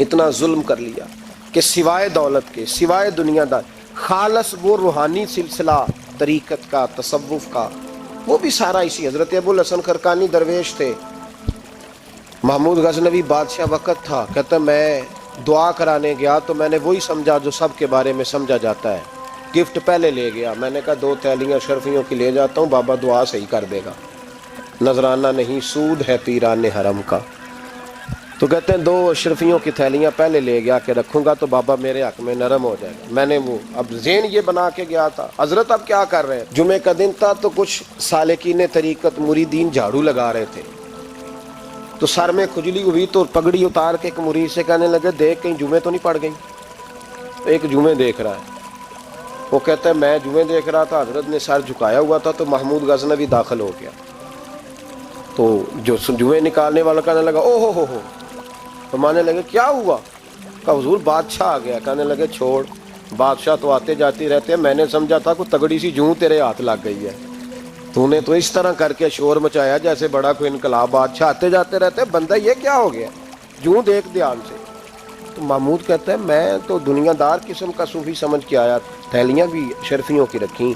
اتنا ظلم کر لیا کہ سوائے دولت کے, سوائے دنیا دار, خالص وہ روحانی سلسلہ طریقت کا, تصوف کا, وہ بھی سارا اسی. حضرت ابوالحسن خرقانی درویش تھے, محمود غزنوی بادشاہ وقت تھا, کہتا میں دعا کرانے گیا تو میں نے وہی سمجھا جو سب کے بارے میں سمجھا جاتا ہے. گفٹ پہلے لے گیا, میں نے کہا 2 تھیلیاں شرفیوں کی لے جاتا ہوں, بابا دعا صحیح کر دے گا. نذرانہ نہیں سود ہے پیران حرم کا. تو کہتے ہیں 2 اشرفیوں کی تھیلیاں پہلے لے گیا کہ رکھوں گا تو بابا میرے حق میں نرم ہو جائے گا. میں نے وہ اب ذہن یہ بنا کے گیا تھا. حضرت اب کیا کر رہے ہیں, جمعے کا دن تھا تو کچھ سالکین طریقت مریدین جھاڑو لگا رہے تھے, تو سر میں کھجلی ہوئی تو پگڑی اتار کے ایک مرید سے کہنے لگے دیکھ کہیں جمعے تو نہیں پڑ گئی. ایک جمعے دیکھ رہا ہے, وہ کہتا ہے میں جمعے دیکھ رہا تھا, حضرت نے سر جھکایا ہوا تھا تو محمود غزنوی داخل ہو گیا. تو جو جمعے نکالنے والا کہنے لگا او ہو فرمانے لگے کیا ہوا؟ کہا حضور بادشاہ آ گیا۔ کہنے لگے چھوڑ، بادشاہ تو آتے جاتے رہتے ہیں، میں نے سمجھا تھا کوئی تگڑی سی جوں تیرے ہاتھ لگ گئی ہے، تو نے تو اس طرح کر کے شور مچایا جیسے بڑا کوئی انقلاب، بادشاہ آتے جاتے رہتے، بندہ یہ کیا ہو گیا؟ جوں دیکھ دھیان سے۔ تو محمود کہتا ہے میں تو دنیا دار قسم کا صوفی سمجھ کے آیا، تھیلیاں بھی شرفیوں کی رکھیں،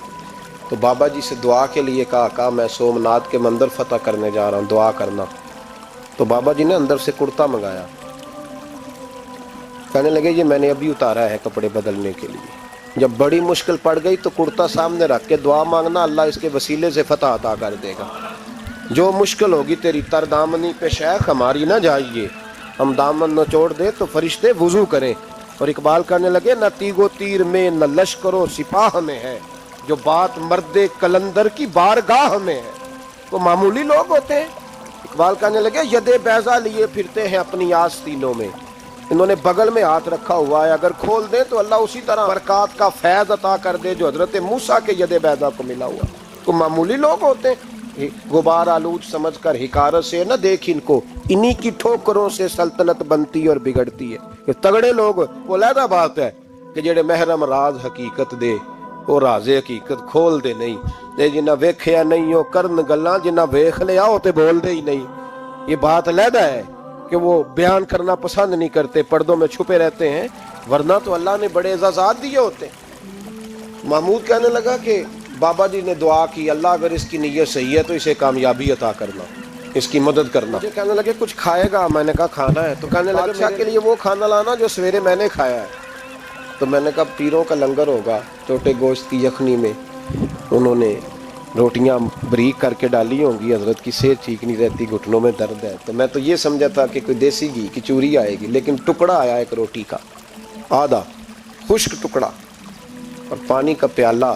تو بابا جی سے دعا کے لیے کہا میں سومناتھ کے مندر فتح کرنے جا رہا ہوں، دعا کرنا۔ تو بابا جی نے اندر سے کرتا منگایا، کہنے لگے یہ میں نے ابھی اتارا ہے کپڑے بدلنے کے لیے، جب بڑی مشکل پڑ گئی تو کرتا سامنے رکھ کے دعا مانگنا، اللہ اس کے وسیلے سے فتح عطا کر دے گا۔ جو مشکل ہوگی تیری تر دامنی پہ شیخ ہماری نہ جائیے، ہم دامن نہ چھوڑ دے تو فرشتے وضو کریں۔ اور اقبال کہنے لگے نہ تیگ و تیر میں نہ لشکر و سپاہ میں ہے، جو بات مرد کلندر کی بارگاہ میں ہے۔ وہ معمولی لوگ ہوتے ہیں۔ اقبال کہنے لگے ید بیضا لیے پھرتے ہیں اپنی آستینوں میں، انہوں نے بغل میں ہاتھ رکھا ہوا ہے، اگر کھول دیں تو اللہ اسی طرح برکات کا فیض عطا کر دے جو حضرت موسیٰ کے ید بیضا کو ملا ہوا۔ تو معمولی لوگ ہوتے ہیں، غبار آلود سمجھ کر حکارت سے نہ دیکھ ان کو، انہی کی ٹھوکروں سے سلطنت بنتی اور بگڑتی ہے۔ کہ تگڑے لوگ وہ علیحدہ بات ہے کہ جڑے محرم راز حقیقت دے وہ راز حقیقت کھول دے نہیں، تے جنہ ویکھیا نہیں ہو کرن گلاں، جنہ ویکھ لیا ہو تے بول دے ہی نہیں۔ یہ بات علیحدہ ہے کہ وہ بیان کرنا پسند نہیں کرتے، پردوں میں چھپے رہتے ہیں، ورنہ تو اللہ نے بڑے اعزازات دیے ہوتے ہیں۔ محمود کہنے لگا کہ بابا جی نے دعا کی اللہ اگر اس کی نیت صحیح ہے تو اسے کامیابی عطا کرنا، اس کی مدد کرنا۔ مجھے کہنے لگے کچھ کھائے گا؟ میں نے کہا کھانا ہے۔ تو کہنے لگے بادشاہ کے لیے وہ کھانا لانا جو سویرے میں نے کھایا ہے۔ تو میں نے کہا پیروں کا لنگر ہوگا، ٹوٹے گوشت کی یخنی میں انہوں نے روٹیاں بریک کر کے ڈالی ہوں گی، حضرت کی صحت ٹھیک نہیں رہتی، گھٹنوں میں درد ہے۔ تو میں تو یہ سمجھا تھا کہ کوئی دیسی گھی کی چوری آئے گی، لیکن ٹکڑا آیا ایک روٹی کا، آدھا خشک ٹکڑا اور پانی کا پیالہ۔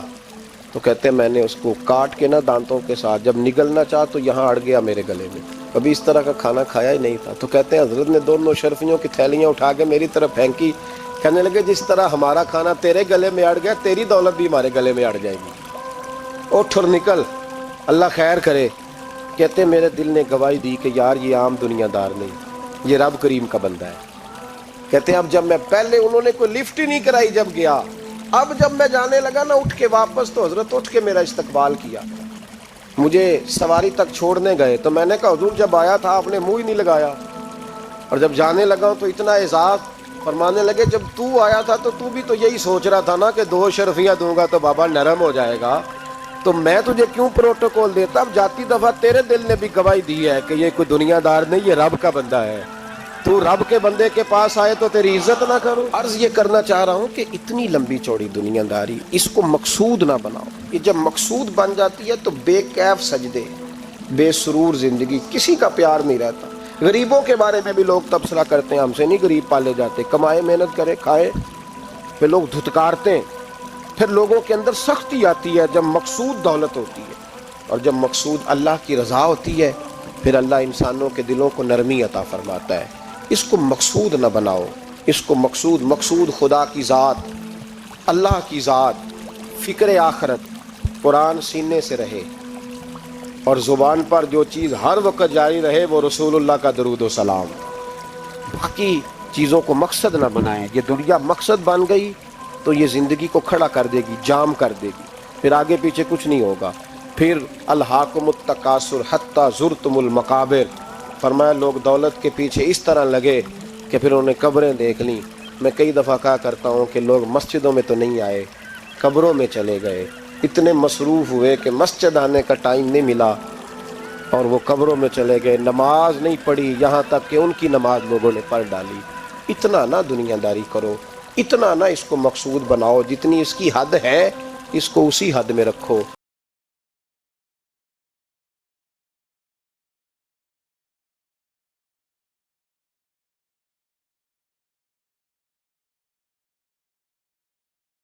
تو کہتے ہیں میں نے اس کو کاٹ کے نہ دانتوں کے ساتھ، جب نگلنا چاہ تو یہاں اڑ گیا میرے گلے میں، کبھی اس طرح کا کھانا کھایا ہی نہیں تھا۔ تو کہتے ہیں حضرت نے دونوں شرفیوں کی تھیلیاں اٹھا کے میری طرف پھینکی، کہنے لگے جس طرح ہمارا کھانا تیرے گلے میں اڑ گیا، تیری دولت بھی ہمارے گلے میں اڑ جائے گی، اٹھ اور نکل، اللہ خیر کرے۔ کہتے میرے دل نے گواہی دی کہ یار یہ عام دنیا دار نہیں، یہ رب کریم کا بندہ ہے۔ کہتے ہیں اب جب میں پہلے انہوں نے کوئی لفٹ ہی نہیں کرائی جب گیا، اب جب میں جانے لگا نا اٹھ کے واپس، تو حضرت اٹھ کے میرا استقبال کیا، مجھے سواری تک چھوڑنے گئے۔ تو میں نے کہا حضور جب آیا تھا آپ نے منہ ہی نہیں لگایا، اور جب جانے لگا تو اتنا اعزاز۔ فرمانے لگے جب تو آیا تھا تو بھی تو یہی سوچ رہا تھا نا کہ 2 شرفیاں دوں گا تو بابا نرم ہو جائے گا، تو میں تجھے کیوں پروٹوکول دیتا؟ اب جاتی دفعہ تیرے دل نے بھی گواہی دی ہے کہ یہ کوئی دنیا دار نہیں، یہ رب کا بندہ ہے، تو رب کے بندے کے پاس آئے تو تیری عزت نہ کرو۔ عرض یہ کرنا چاہ رہا ہوں کہ اتنی لمبی چوڑی دنیا داری اس کو مقصود نہ بناؤ، یہ جب مقصود بن جاتی ہے تو بے کیف سجدے، بے سرور زندگی، کسی کا پیار نہیں رہتا۔ غریبوں کے بارے میں بھی لوگ تبصرہ کرتے ہیں، ہم سے نہیں غریب پالے جاتے، کمائے محنت کرے کھائے، پھر لوگ دھتکارتے ہیں۔ پھر لوگوں کے اندر سختی آتی ہے جب مقصود دولت ہوتی ہے، اور جب مقصود اللہ کی رضا ہوتی ہے پھر اللہ انسانوں کے دلوں کو نرمی عطا فرماتا ہے۔ اس کو مقصود نہ بناؤ، اس کو مقصود خدا کی ذات، اللہ کی ذات، فکر آخرت، قرآن سینے سے رہے، اور زبان پر جو چیز ہر وقت جاری رہے وہ رسول اللہ کا درود و سلام۔ باقی چیزوں کو مقصد نہ بنائیں، یہ دنیا مقصد بن گئی تو یہ زندگی کو کھڑا کر دے گی، جام کر دے گی، پھر آگے پیچھے کچھ نہیں ہوگا۔ پھر الہاکم التکاثر حتی زرتم المقابر، فرمایا لوگ دولت کے پیچھے اس طرح لگے کہ پھر انہیں قبریں دیکھ لیں۔ میں کئی دفعہ کہا کرتا ہوں کہ لوگ مسجدوں میں تو نہیں آئے، قبروں میں چلے گئے، اتنے مصروف ہوئے کہ مسجد آنے کا ٹائم نہیں ملا اور وہ قبروں میں چلے گئے، نماز نہیں پڑھی، یہاں تک کہ ان کی نماز لوگوں نے پڑھ ڈالی۔ اتنا نہ دنیا داری کرو، اتنا نہ اس کو مقصود بناؤ، جتنی اس کی حد ہے اس کو اسی حد میں رکھو۔